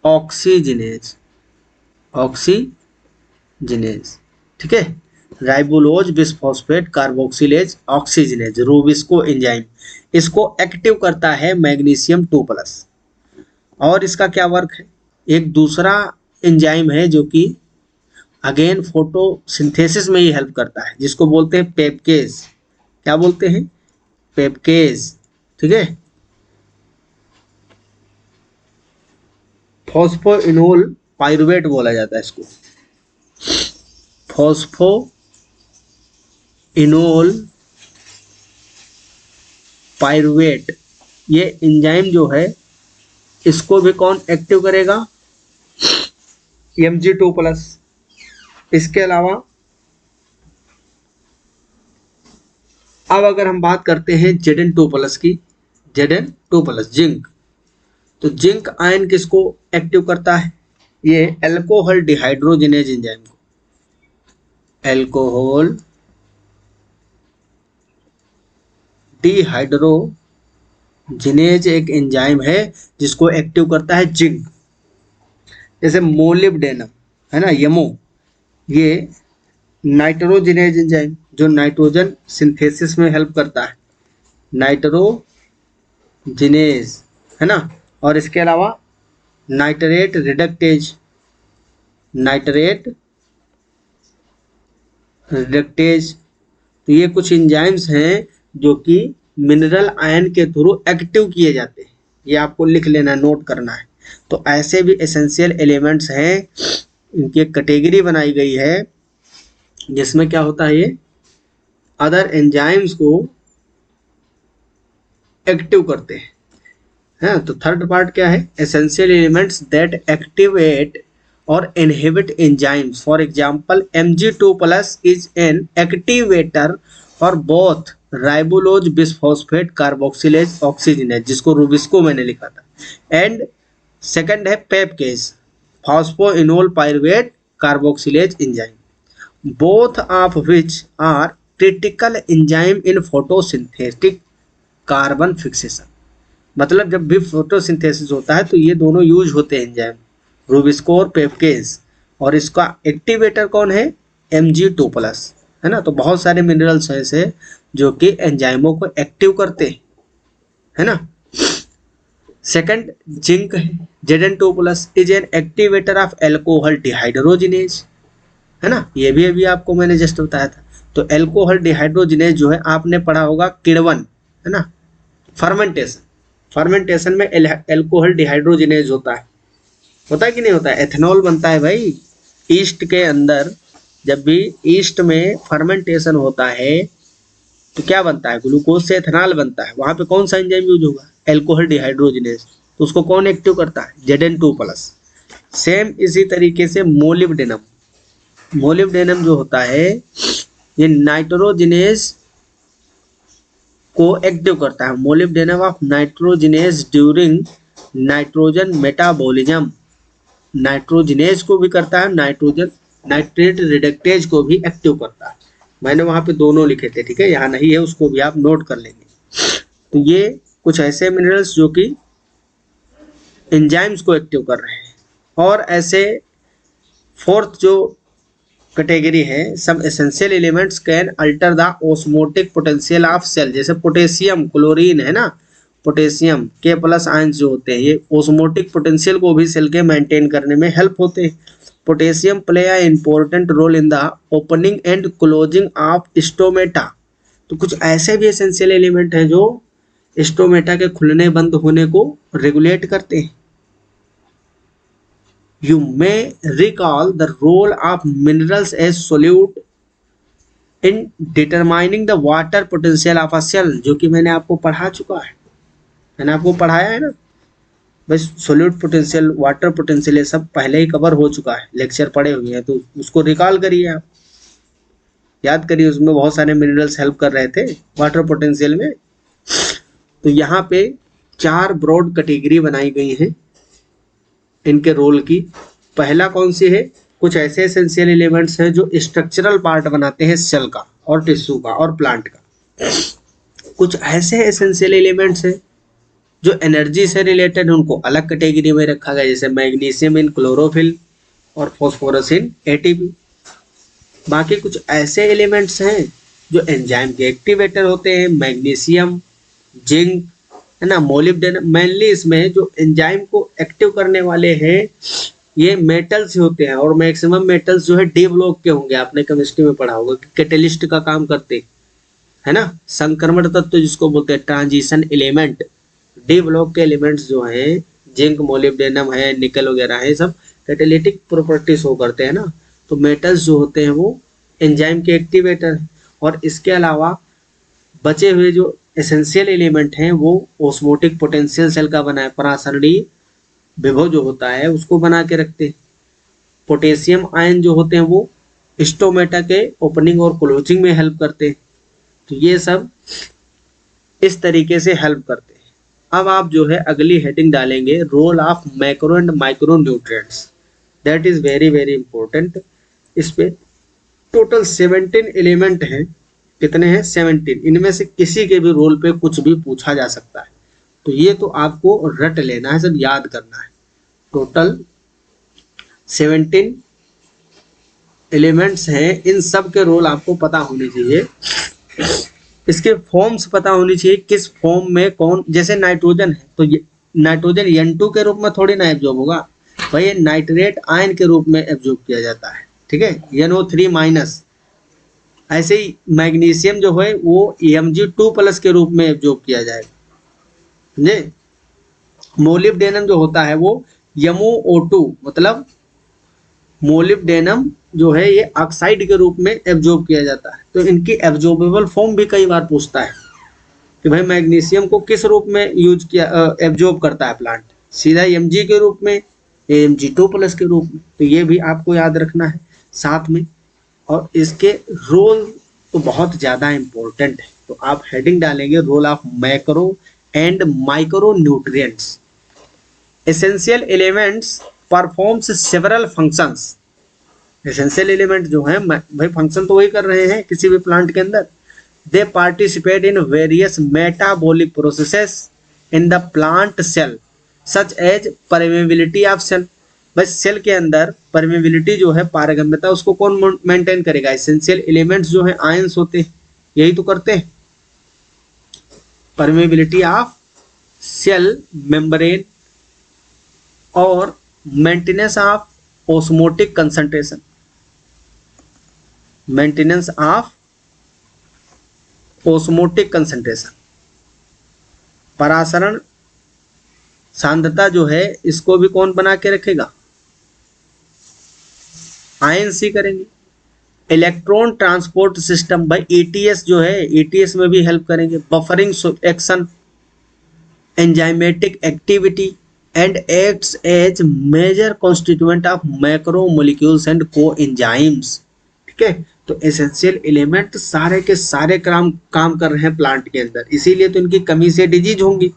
oxygenase. ठीक है, ribulose bisphosphate carboxylase oxygenase, rubisco enzyme, इसको एक्टिव करता है मैग्नीशियम 2+। और इसका क्या वर्क है? एक दूसरा एंजाइम है जो कि अगेन फोटोसिंथेसिस में ही हेल्प करता है, जिसको बोलते हैं पेपकेज। क्या बोलते हैं? पेपकेज। ठीक है, फॉस्फोइनोल पाइरुवेट बोला जाता है इसको, फॉस्फोइनोल पाइरुवेट। ये एंजाइम जो है इसको भी कौन एक्टिव करेगा? Mg2+। इसके अलावा अब अगर हम बात करते हैं Zn2+ की, Zn2+, जिंक, तो जिंक आयन किसको एक्टिव करता है? ये अल्कोहल डिहाइड्रोजिनेज एंजाइम को। अल्कोहल डिहाइड्रोजिनेज एक एंजाइम है जिसको एक्टिव करता है जिंक। जैसे मोलिब्डेनम है ना, यमो, ये नाइट्रोजिनेज एंजाइम जो नाइट्रोजन सिंथेसिस में हेल्प करता है, नाइट्रोजिनेज, है ना। और इसके अलावा नाइट्रेट रिडक्टेज, तो ये कुछ एंजाइम्स हैं जो कि मिनरल आयन के थ्रू एक्टिव किए जाते हैं। ये आपको लिख लेना, नोट करना है। तो ऐसे भी एसेंशियल एलिमेंट्स हैं, इनकी एक कैटेगरी बनाई गई है जिसमें क्या होता है, ये अदर एंजाइम्स को एक्टिव करते हैं। तो थर्ड पार्ट क्या है? एसेंशियल एलिमेंट्स दैट एक्टिवेट और inhibit enzymes. For example Mg2+ is an activator for both ribulose bisphosphate carboxylase oxygenase, जिसको रूबिस्को मैंने लिखा था। एंड सेकंड है pepcase, phosphoenol pyruvate carboxylase enzyme, both of which are critical enzyme in photosynthetic carbon fixation. मतलब जब भी photosynthesis होता है तो ये दोनों यूज होते हैं एंजाइम, रूबिस्को और पेपकेज। और इसका एक्टिवेटर कौन है? Mg2+, है ना। तो बहुत सारे मिनरल्स हैं ऐसे जो कि एंजाइमों को एक्टिव करते हैं, है ना। सेकंड जिंक है, Zn2+ is an activator of alcohol dehydrogenase, है ना। ये भी अभी आपको मैंने जस्ट बताया था। तो अल्कोहल डिहाइड्रोजिनेज जो है आपने पढ़ा होगा किण्वन, है ना, फर्मेंटेशन में अल्कोहल डिहाइड्रोजिनेज होता है कि नहीं होता है? एथेनॉल बनता है भाई ईस्ट के अंदर। जब भी ईस्ट में फर्मेंटेशन होता है तो क्या बनता है? ग्लूकोज से एथेनॉल बनता है। वहां पे कौन सा एंजाइम यूज होगा? Alcohol dehydrogenase. तो उसको कौन एक्टिव करता है? Zn2+। सेम इसी तरीके से मोलिब्डेनम जो होता है ये नाइट्रोजिनेज को एक्टिव करता है। Molybdenum of nitrogenase during nitrogen metabolism, nitrogenase को भी करता है, नाइट्रेट रिडक्टेज को भी एक्टिव करता है। मैंने वहां पे दोनों लिखे थे, ठीक है, यहाँ नहीं है, उसको भी आप नोट कर लेंगे। तो ये कुछ ऐसे मिनरल्स जो कि एंजाइम्स को एक्टिव कर रहे हैं। और ऐसे फोर्थ जो कैटेगरी है, some essential elements can alter the osmotic potential of cell, जैसे पोटेशियम, क्लोरीन है ना, पोटेशियम के प्लस आयंस जो होते हैं ये ऑस्मोटिक पोटेंशियल को भी सेल के मेंटेन करने में हेल्प होते हैं। Potassium play a important role in the opening and closing of stomata. तो कुछ ऐसे भी एसेंशियल एलिमेंट हैं जो स्टोमेटा के खुलने बंद होने को रेगुलेट करते हैं। You may recall the role of minerals as solute in determining the water potential of a cell, जो कि मैंने आपको पढ़ा चुका है, मैंने आपको पढ़ाया है ना, बस सोल्यूट पोटेंशियल, वाटर पोटेंशियल, ये सब पहले ही कवर हो चुका है, लेक्चर पढ़े हुए हैं, तो उसको रिकॉल करिए, आप याद करिए, उसमें बहुत सारे मिनरल्स हेल्प कर रहे थे वाटर पोटेंशियल में। तो यहाँ पे 4 ब्रॉड कैटेगरी बनाई गई हैं इनके रोल की। पहला कौन सी है, कुछ ऐसे एसेंशियल एलिमेंट्स हैं जो स्ट्रक्चरल पार्ट बनाते हैं सेल का और टिश्यू का और प्लांट का। कुछ ऐसे एसेंशियल एलिमेंट्स हैं जो एनर्जी से रिलेटेड, उनको अलग कैटेगरी में रखा गया, जैसे मैग्नीशियम इन क्लोरोफिल और फास्फोरस इन एटीपी। बाकी कुछ ऐसे एलिमेंट्स हैं जो एंजाइम के एक्टिवेटर होते हैं, मैग्नीशियम, जिंक है ना, मोलिब्डेनम। मेनली इसमें जो एंजाइम को एक्टिव करने वाले हैं ये मेटल्स होते हैं, और मैक्सिमम मेटल्स जो है डी ब्लॉक के होंगे, आपने केमिस्ट्री में पढ़ा होगा, कैटेलिस्ट का काम करते है ना, संक्रमण तत्व जिसको बोलते हैं, ट्रांजिशन एलिमेंट। डी ब्लॉक के एलिमेंट्स जो हैं, जिंक, मोलिब्डेनम है, निकल वगैरह है, सब कैटेलिटिक प्रॉपर्टी शो करते हैं ना। तो मेटल्स जो होते हैं वो एंजाइम के एक्टिवेटर हैं। और इसके अलावा बचे हुए जो एसेंशियल एलिमेंट हैं वो ऑस्मोटिक पोटेंशियल सेल का बना है, परासरणीय विभव जो होता है उसको बना के रखते हैं। पोटेशियम आयन जो होते हैं वो स्टोमेटा के ओपनिंग और क्लोजिंग में हेल्प करते हैं। तो ये सब इस तरीके से हेल्प करते हैं। अब आप जो है अगली हेडिंग डालेंगे, role of macro and micro nutrients, that is very very important. इस पे टोटल 17 एलिमेंट हैं। कितने हैं? 17। इनमें से किसी के भी रोल पे कुछ भी पूछा जा सकता है, तो ये तो आपको रट लेना है, सब याद करना है। टोटल 17 एलिमेंट्स हैं, इन सब के रोल आपको पता होने चाहिए। इसके फॉर्म्स पता होनी चाहिए, किस फॉर्म में कौन, जैसे नाइट्रोजन है तो ये नाइट्रोजन N2 के रूप में थोड़ी ना एब्जॉर्ब होगा भाई, ये नाइट्रेट आयन के रूप में एब्जॉर्ब किया जाता है, ठीक है, NO3-। ऐसे ही मैग्नीशियम जो है वो Mg2+ के रूप में एब्जॉर्ब किया जाएगा, समझे। मोलिब्डेनम जो होता है वो MoO2, मतलब मोलिब्डेनम जो है ये ऑक्साइड के रूप में एब्जॉर्ब किया जाता है। तो इनकी एब्जॉर्बेबल फॉर्म भी कई बार पूछता है कि भाई मैग्नीशियम को किस रूप में यूज किया, एब्जॉर्ब करता है प्लांट, सीधा Mg के रूप में, Mg2+ के रूप में। तो ये भी आपको याद रखना है साथ में। और इसके रोल तो बहुत ज़्यादा इम्पोर्टेंट है, तो आप हेडिंग डालेंगे, role of macro and micro nutrients. Essential elements performs several functions. Essential element जो हैं भाई फंक्शन तो वही कर रहे हैं किसी भी प्लांट के अंदर। They participate in various metabolic processes in the plant cell such as permeability of cell. बस सेल के अंदर परमेबिलिटी जो है, पारगम्यता, उसको कौन मेंटेन करेगा? एसेंशियल एलिमेंट्स जो है आयंस होते हैं, यही तो करते हैं। परमेबिलिटी ऑफ सेल मेम्ब्रेन और maintenance of osmotic concentration, maintenance of osmotic concentration. परासरण सांद्रता जो है इसको भी कौन बना के रखेगा? आयंस ही करेंगे। इलेक्ट्रॉन ट्रांसपोर्ट सिस्टम भाई ETS जो है, ETS में भी हेल्प करेंगे। Buffering action, enzymatic activity and acts as major constituent of macro molecules and coenzymes, ठीक है। तो एसेंशियल एलिमेंट सारे के सारे काम कर रहे हैं प्लांट के अंदर, इसीलिए तो इनकी कमी से डिजीज होंगी।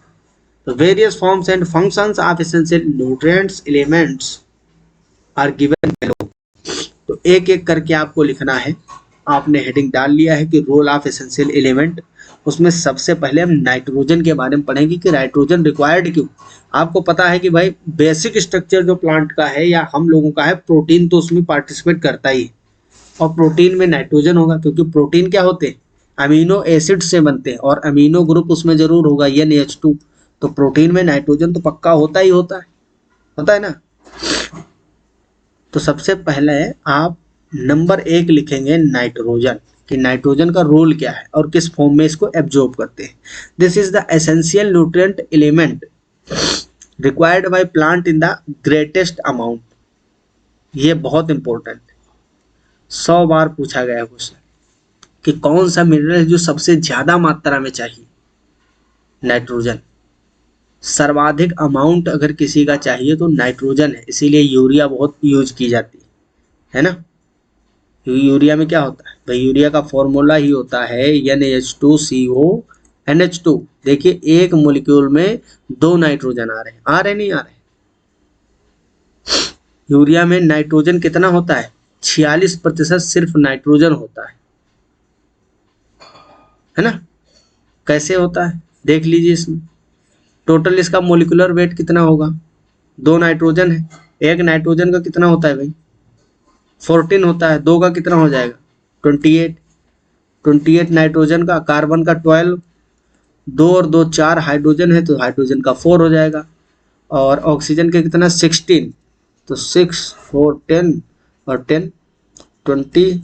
तो various forms and functions of essential nutrients elements are given below. तो एक एक करके आपको लिखना है। आपने हेडिंग डाल लिया है कि रोल ऑफ एसेंशियल एलिमेंट। उसमें सबसे पहले हम नाइट्रोजन के बारे में पढ़ेंगे कि नाइट्रोजन रिक्वायर्ड क्यों। आपको पता है कि भाई बेसिक स्ट्रक्चर जो प्लांट का है या हम लोगों का है, प्रोटीन तो उसमें पार्टिसिपेट करता ही है, और प्रोटीन में नाइट्रोजन होगा क्योंकि प्रोटीन क्या होते हैं, अमीनो एसिड से बनते हैं और अमीनो ग्रुप उसमें जरूर होगा NH2। तो प्रोटीन में नाइट्रोजन तो पक्का होता ही होता है ना। तो सबसे पहले आप नंबर 1 लिखेंगे नाइट्रोजन, कि नाइट्रोजन का रोल क्या है और किस फॉर्म में इसको एब्जॉर्ब करते हैं। This is the essential nutrient element required by plant in the greatest amount. ये बहुत इंपॉर्टेंट, 100 बार पूछा गया क्वेश्चन कि कौन सा मिनरल है जो सबसे ज्यादा मात्रा में चाहिए। नाइट्रोजन। सर्वाधिक अमाउंट अगर किसी का चाहिए तो नाइट्रोजन है, इसीलिए यूरिया बहुत यूज की जाती है ना। यूरिया में क्या होता है भाई, यूरिया का फॉर्मूला ही होता है NH2CO NH2। देखिए एक मॉलिक्यूल में 2 नाइट्रोजन आ रहे नहीं आ रहे। यूरिया में नाइट्रोजन कितना होता है, 46% सिर्फ नाइट्रोजन होता है ना। कैसे होता है देख लीजिए, इसमें टोटल इसका मोलिकुलर वेट कितना होगा, 2 नाइट्रोजन है, एक नाइट्रोजन का कितना होता है भाई 14 होता है, 2 का कितना हो जाएगा 28 नाइट्रोजन का, कार्बन का 12, 2 और 2 4 हाइड्रोजन है तो हाइड्रोजन का 4 हो जाएगा, और ऑक्सीजन के कितना 16, तो 6 4 10 और 10 20,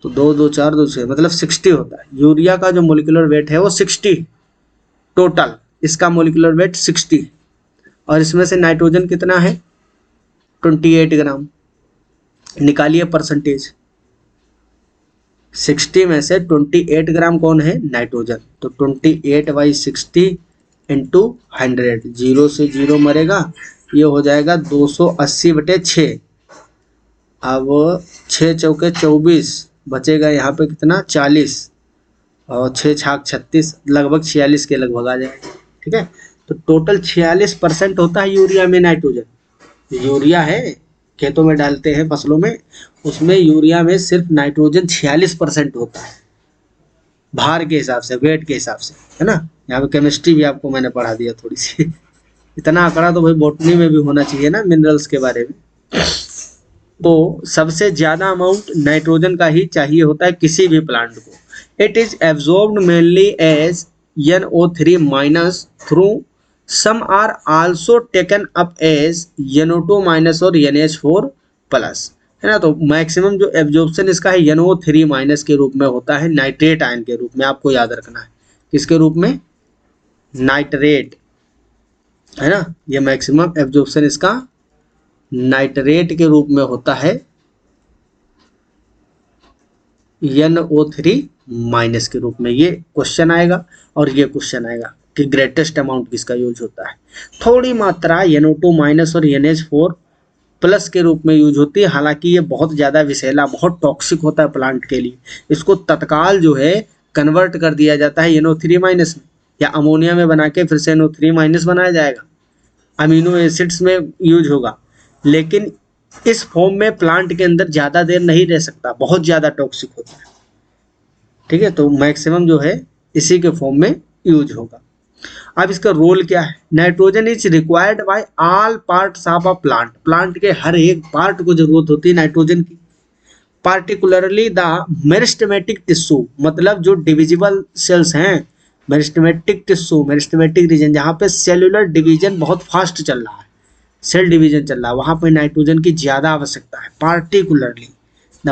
तो 2 2 4 2 6 मतलब 60 होता है। यूरिया का जो मोलिकुलर वेट है वो 60, टोटल इसका मोलिकुलर वेट 60, और इसमें से नाइट्रोजन कितना है 28 ग्राम। निकालिए परसेंटेज, 60 में से 28 ग्राम कौन है नाइट्रोजन, तो 28/60 इंटू 100, 0 से 0 मरेगा, ये हो जाएगा 280/6। अब 6 चौके 24, बचेगा यहाँ पे कितना 40, और 6 छाक 36, लगभग 46 के लगभग आ जाएगा। ठीक है, तो टोटल 46% होता है यूरिया में नाइट्रोजन। यूरिया है खेतों में डालते हैं फसलों में, उसमें यूरिया में सिर्फ नाइट्रोजन 46% होता है, भार के हिसाब से, वेट के हिसाब से, है ना। यहाँ पे केमिस्ट्री भी आपको मैंने पढ़ा दिया थोड़ी सी इतना आंकड़ा तो भाई बॉटनी में भी होना चाहिए ना, मिनरल्स के बारे में। तो सबसे ज्यादा अमाउंट नाइट्रोजन का ही चाहिए होता है किसी भी प्लांट को। It is absorbed mainly as NO3 minus through, some are also taken up as NO2 minus और NH4 प्लस, है ना। तो मैक्सिमम जो एब्जॉर्प्शन इसका है NO3 माइनस के रूप में होता है, नाइट्रेट आयन के रूप में, आपको याद रखना है किसके रूप में, नाइट्रेट, है ना। ये मैक्सिमम एब्जॉर्प्शन इसका नाइट्रेट के रूप में होता है, NO3 माइनस के रूप में। ये क्वेश्चन आएगा और ये क्वेश्चन आएगा कि ग्रेटेस्ट अमाउंट किसका यूज होता है। थोड़ी मात्रा NO2 माइनस और NH4 प्लस के रूप में यूज होती है, हालांकि ये बहुत ज़्यादा विषैला, बहुत टॉक्सिक होता है प्लांट के लिए। इसको तत्काल जो है कन्वर्ट कर दिया जाता है NO3 माइनस में, या अमोनिया में बना के फिर से NO3 माइनस बनाया जाएगा, अमीनो एसिड्स में यूज होगा, लेकिन इस फॉर्म में प्लांट के अंदर ज़्यादा देर नहीं रह सकता, बहुत ज़्यादा टॉक्सिक होता है। ठीक है, तो मैक्सिमम जो है इसी के फॉर्म में यूज होगा। अब इसका रोल क्या है, nitrogen is required by all parts of a plant. Plant के हर एक पार्ट को जरूरत होती है नाइट्रोजन की, पार्टिकुलरली द मेरिस्टेमेटिक टिश्यू, मतलब जो डिविजिबल सेल्स हैं, मेरिस्टेमेटिक टिश्यू, मेरिस्टेमेटिक रीजन, जहाँ पे सेलुलर डिवीजन बहुत फास्ट चल रहा है, सेल डिवीजन चल रहा है, वहाँ पे नाइट्रोजन की ज़्यादा आवश्यकता है। Particularly the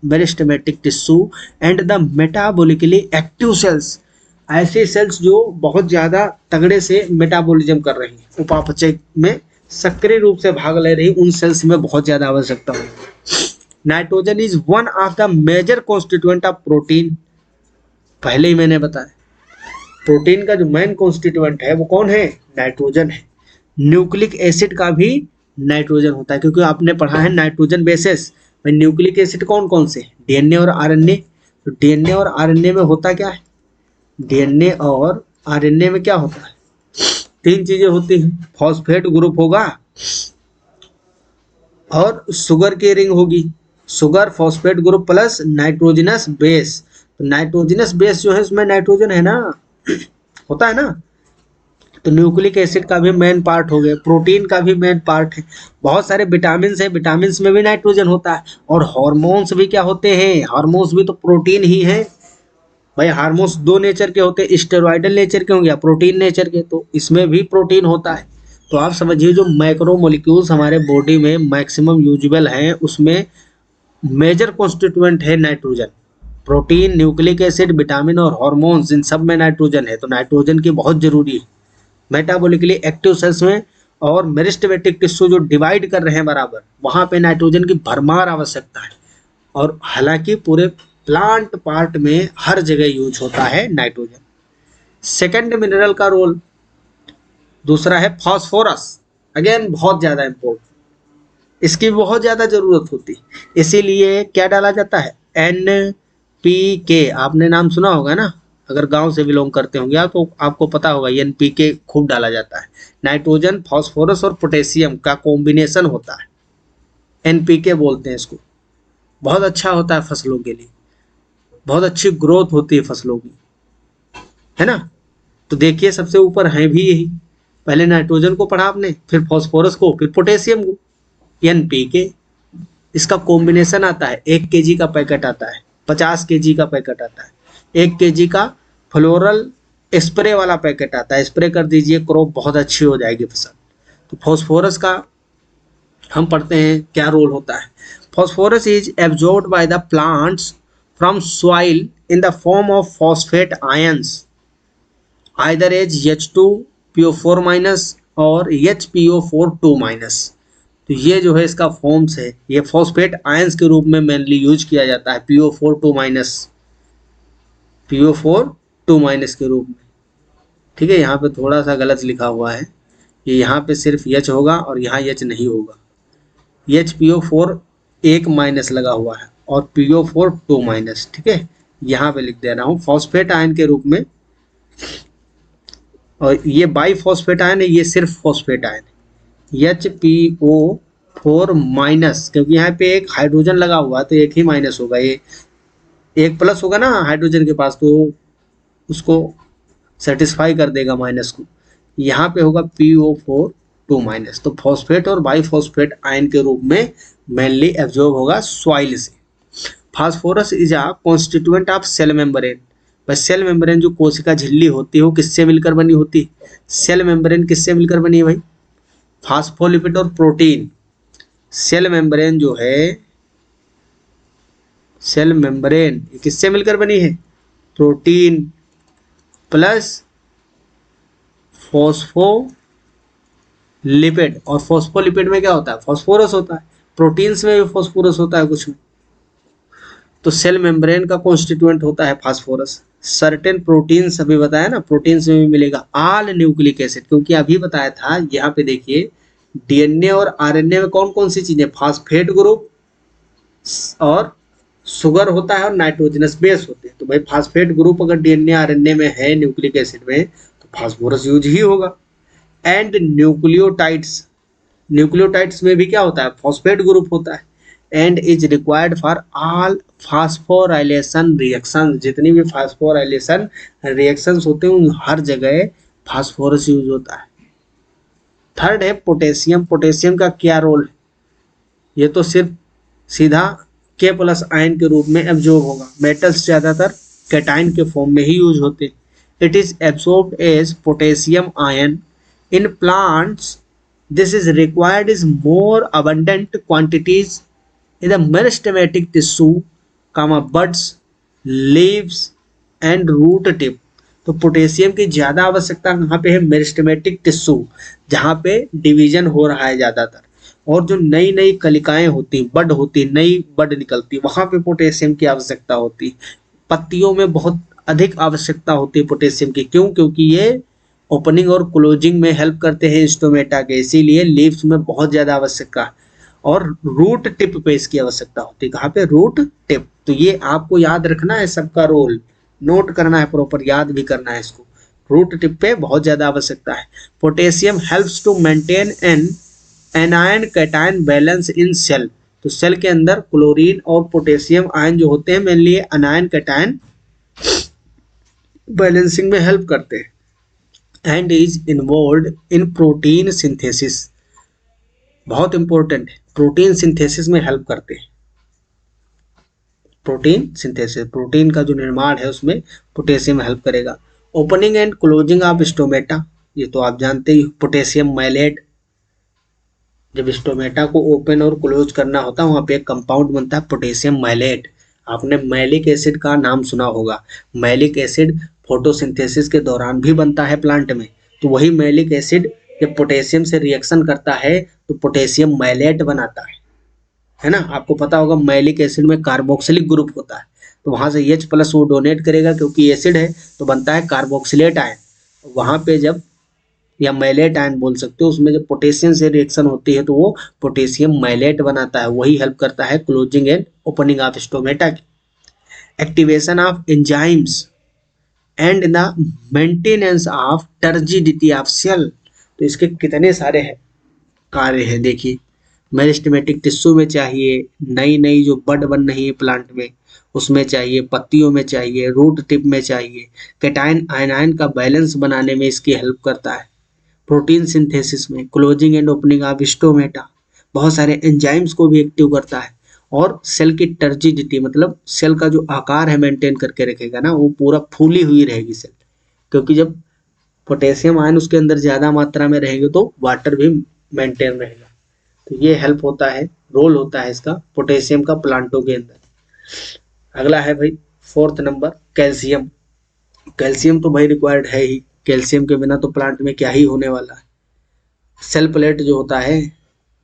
meristematic tissue and the metabolically active cells, ऐसे सेल्स जो बहुत ज़्यादा तगड़े से मेटाबॉलिज्म कर रही हैं, उपापचय में सक्रिय रूप से भाग ले रही, उन सेल्स में बहुत ज़्यादा आवश्यकता होगी। Nitrogen is one of the major constituent of protein. पहले ही मैंने बताया प्रोटीन का जो मेन कॉन्स्टिट्यूएंट है वो कौन है, नाइट्रोजन है। न्यूक्लिक एसिड का भी नाइट्रोजन होता है, क्योंकि आपने पढ़ा है नाइट्रोजन बेसिस में न्यूक्लिक एसिड कौन कौन से, DNA और RNA। तो DNA और RNA में होता क्या है, DNA और RNA में क्या होता है, 3 चीजें होती हैं, फॉस्फेट ग्रुप होगा और शुगर की रिंग होगी, sugar phosphate group plus nitrogenous base. तो नाइट्रोजनस बेस जो है उसमें नाइट्रोजन है ना, होता है ना। तो न्यूक्लिक एसिड का भी मेन पार्ट हो गया, प्रोटीन का भी मेन पार्ट है। बहुत सारे विटामिन है, विटामिन में भी नाइट्रोजन होता है। और हार्मोन्स भी क्या होते हैं, हार्मोन्स भी तो प्रोटीन ही है भाई। हार्मोन्स दो नेचर के होते हैं, स्टेरॉयडल नेचर के होंगे या प्रोटीन नेचर के, तो इसमें भी प्रोटीन होता है। तो आप समझिए जो माइक्रो मोलिक्यूल्स हमारे बॉडी में मैक्सिमम यूजेबल हैं उसमें मेजर कॉन्स्टिट्यूएंट है nitrogen. Protein, nucleic acid, vitamin और हार्मोन्स, इन सब में नाइट्रोजन है। तो नाइट्रोजन की बहुत जरूरी है मेटाबॉलिकली एक्टिव सेल्स में। और मेरिस्टेमेटिक टिश्यू जो डिवाइड कर रहे हैं बराबर, वहां पे नाइट्रोजन की भरमार आवश्यकता है। और हालांकि पूरे प्लांट पार्ट में हर जगह यूज होता है नाइट्रोजन। सेकंड मिनरल का रोल दूसरा है फॉस्फोरस। अगेन बहुत ज्यादा इंपॉर्टेंट, इसकी बहुत ज्यादा जरूरत होती, इसीलिए क्या डाला जाता है, NPK। आपने नाम सुना होगा ना, अगर गांव से बिलोंग करते होंगे आप तो आपको पता होगा, ये NPK खूब डाला जाता है। नाइट्रोजन, फास्फोरस और पोटेशियम का कॉम्बिनेशन होता है, NPK बोलते हैं इसको। बहुत अच्छा होता है फसलों के लिए, बहुत अच्छी ग्रोथ होती है फसलों की, है ना। तो देखिए सबसे ऊपर है भी यही, पहले नाइट्रोजन को पढ़ा आपने, फिर फास्फोरस को, फिर पोटेशियम को, NPK। इसका कॉम्बिनेशन आता है, 1 kg का पैकेट आता है, 50 kg का पैकेट आता है, 1 kg का फ्लोरल स्प्रे वाला पैकेट आता है। स्प्रे कर दीजिए, क्रॉप बहुत अच्छी हो जाएगी फसल। तो फास्फोरस का हम पढ़ते हैं क्या रोल होता है। Phosphorus is absorbed by the plants from soil in the form of phosphate ions either as H2PO4- और HPO4 2-। तो ये जो है इसका फॉर्म्स है, ये फॉस्फेट आयंस के रूप में मेनली यूज किया जाता है, PO4 2- के रूप में। ठीक है, यहाँ पे थोड़ा सा गलत लिखा हुआ है, ये यहाँ पे सिर्फ H होगा और यहाँ H नहीं होगा। HPO4 एक माइनस लगा हुआ है और PO4 2-। ठीक है, यहाँ पे लिख दे रहा हूँ फॉस्फेट आयन के रूप में। और ये बाई फॉस्फेट आयन है, ये सिर्फ फॉस्फेट आयन है, HPO4-, क्योंकि यहाँ पे एक हाइड्रोजन लगा हुआ है तो एक ही माइनस होगा, ये एक प्लस होगा ना हाइड्रोजन के पास, तो उसको सेटिस्फाई कर देगा माइनस को। यहाँ पे होगा PO4 2-। तो फॉस्फेट और बाई फॉस्फेट आयन के रूप में मेनली एब्जॉर्ब होगा सॉइल से। Phosphorus is a constituent of cell membrane. बस सेल मेम्ब्रेन जो कोशिका झिल्ली होती है वो किससे मिलकर बनी होती है, सेल मेम्ब्रेन किससे मिलकर बनी है भाई, फास्फोलिपिड और प्रोटीन। सेल मेम्ब्रेन जो है, सेल मेम्ब्रेन किससे मिलकर बनी है, प्रोटीन प्लस फॉस्फोलिपिड। और फॉस्फोलिपिड में क्या होता है, फास्फोरस होता है। प्रोटीन्स में भी फास्फोरस होता है कुछ में। तो सेल मेम्ब्रेन का कॉन्स्टिट्यूएंट होता है फास्फोरस। सर्टेन प्रोटीन्स अभी बताया ना, प्रोटीन्स में भी मिलेगा। ऑल न्यूक्लिक एसिड, क्योंकि अभी बताया था, यहाँ पे देखिए DNA और RNA में कौन कौन सी चीजें, फास्फेट ग्रुप और शुगर होता है और नाइट्रोजनस बेस होते हैं। तो भाई फास्फेट ग्रुप अगर DNA RNA में है न्यूक्लिक एसिड में, तो फास्फोरस यूज ही होगा। एंड न्यूक्लियोटाइड्स, न्यूक्लियोटाइड्स में भी क्या होता है, फॉस्फेट ग्रुप होता है। And is required for all phosphorylation reaction, जितनी भी फास्फोराइलेशन रिएक्शंस होते हैं उन हर जगह फास्फोरस यूज होता है। थर्ड है पोटेशियम। पोटेशियम का क्या रोल है, ये तो सिर्फ सीधा K+ आयन के रूप में एब्जॉर्ब होगा। मेटल्स ज्यादातर कैटाइन के फॉर्म में ही यूज होते हैं। It is absorbed as potassium ion in plants. This is required is more abundant quantities in the meristematic tissue, buds, leaves and root tip। तो पोटेशियम की ज्यादा आवश्यकता कहाँ पे है, मेरिस्टेमेटिक टिश्यू, जहाँ पे डिवीजन हो रहा है ज्यादातर, और जो नई नई कलिकाएं होती, बड होती, नई बड निकलती, वहां पे पोटेशियम की आवश्यकता होती। पत्तियों में बहुत अधिक आवश्यकता होती है पोटेशियम की, क्यों, क्योंकि ये ओपनिंग और क्लोजिंग में हेल्प करते हैं स्टोमेटा के, इसीलिए लीव्स में बहुत ज्यादा आवश्यकता। और रूट टिप पे इसकी आवश्यकता होती है, कहाँ पे, रूट टिप। तो ये आपको याद रखना है, सबका रोल नोट करना है, प्रॉपर याद भी करना है इसको। रूट टिप पे बहुत ज्यादा आवश्यकता है। Potassium helps to maintain an anion cation balance in cell. तो सेल के अंदर क्लोरीन और पोटेशियम आयन जो होते हैं मेनली अनायन कैटायन बैलेंसिंग में हेल्प करते हैं and is involve in protein synthesis. बहुत इंपॉर्टेंट है, प्रोटीन सिंथेसिस में हेल्प करते हैं। प्रोटीन सिंथेसिस, प्रोटीन का जो निर्माण है उसमें पोटेशियम हेल्प करेगा। Opening and closing of stomata, ये तो आप जानते ही, पोटेशियम मैलेट। जब स्टोमेटा को ओपन और क्लोज करना होता है वहाँ पे एक कंपाउंड बनता है पोटेशियम मैलेट। आपने मैलिक एसिड का नाम सुना होगा। मैलिक एसिड फोटोसिंथेसिस के दौरान भी बनता है प्लांट में, तो वही मैलिक एसिड जब पोटेशियम से रिएक्शन करता है तो पोटेशियम मैलेट बनाता है ना। आपको पता होगा मैलिक एसिड में कार्बोक्सिलिक ग्रुप होता है, तो वहाँ से H प्लस वो डोनेट करेगा क्योंकि एसिड है तो बनता है कार्बोक्सिलेट आयन। वहाँ पे जब, या मैलेट आयन बोल सकते हो, उसमें जब पोटेशियम से रिएक्शन होती है तो वो पोटेशियम मैलेट बनाता है, वही हेल्प करता है closing and opening of stomata की। Activation of enzymes and the maintenance of turgidity of cell, तो इसके कितने सारे कार्य हैं देखिए। मेरिस्टेमेटिक टिश्यू में चाहिए, नई नई जो बड बन रही है प्लांट में उसमें चाहिए, पत्तियों में चाहिए, रूट टिप में चाहिए। कैटायन आयनायन का बैलेंस बनाने में इसकी हेल्प करता है। प्रोटीन सिंथेसिस में, closing and opening of stomata, बहुत सारे एंजाइम्स को भी एक्टिव करता है। और सेल की टर्जिडिटी मतलब सेल का जो आकार है मेंटेन करके रखेगा ना, वो पूरा फूली हुई रहेगी सेल, क्योंकि जब पोटेशियम आयन उसके अंदर ज़्यादा मात्रा में रहेंगे तो वाटर भी मेंटेन रहेगा। तो ये हेल्प होता है, रोल होता है इसका पोटेशियम का प्लांटों के अंदर। अगला है भाई 4th नंबर कैल्शियम। कैल्शियम तो भाई रिक्वायर्ड है ही, कैल्शियम के बिना तो प्लांट में क्या ही होने वाला है। सेल प्लेट जो होता है,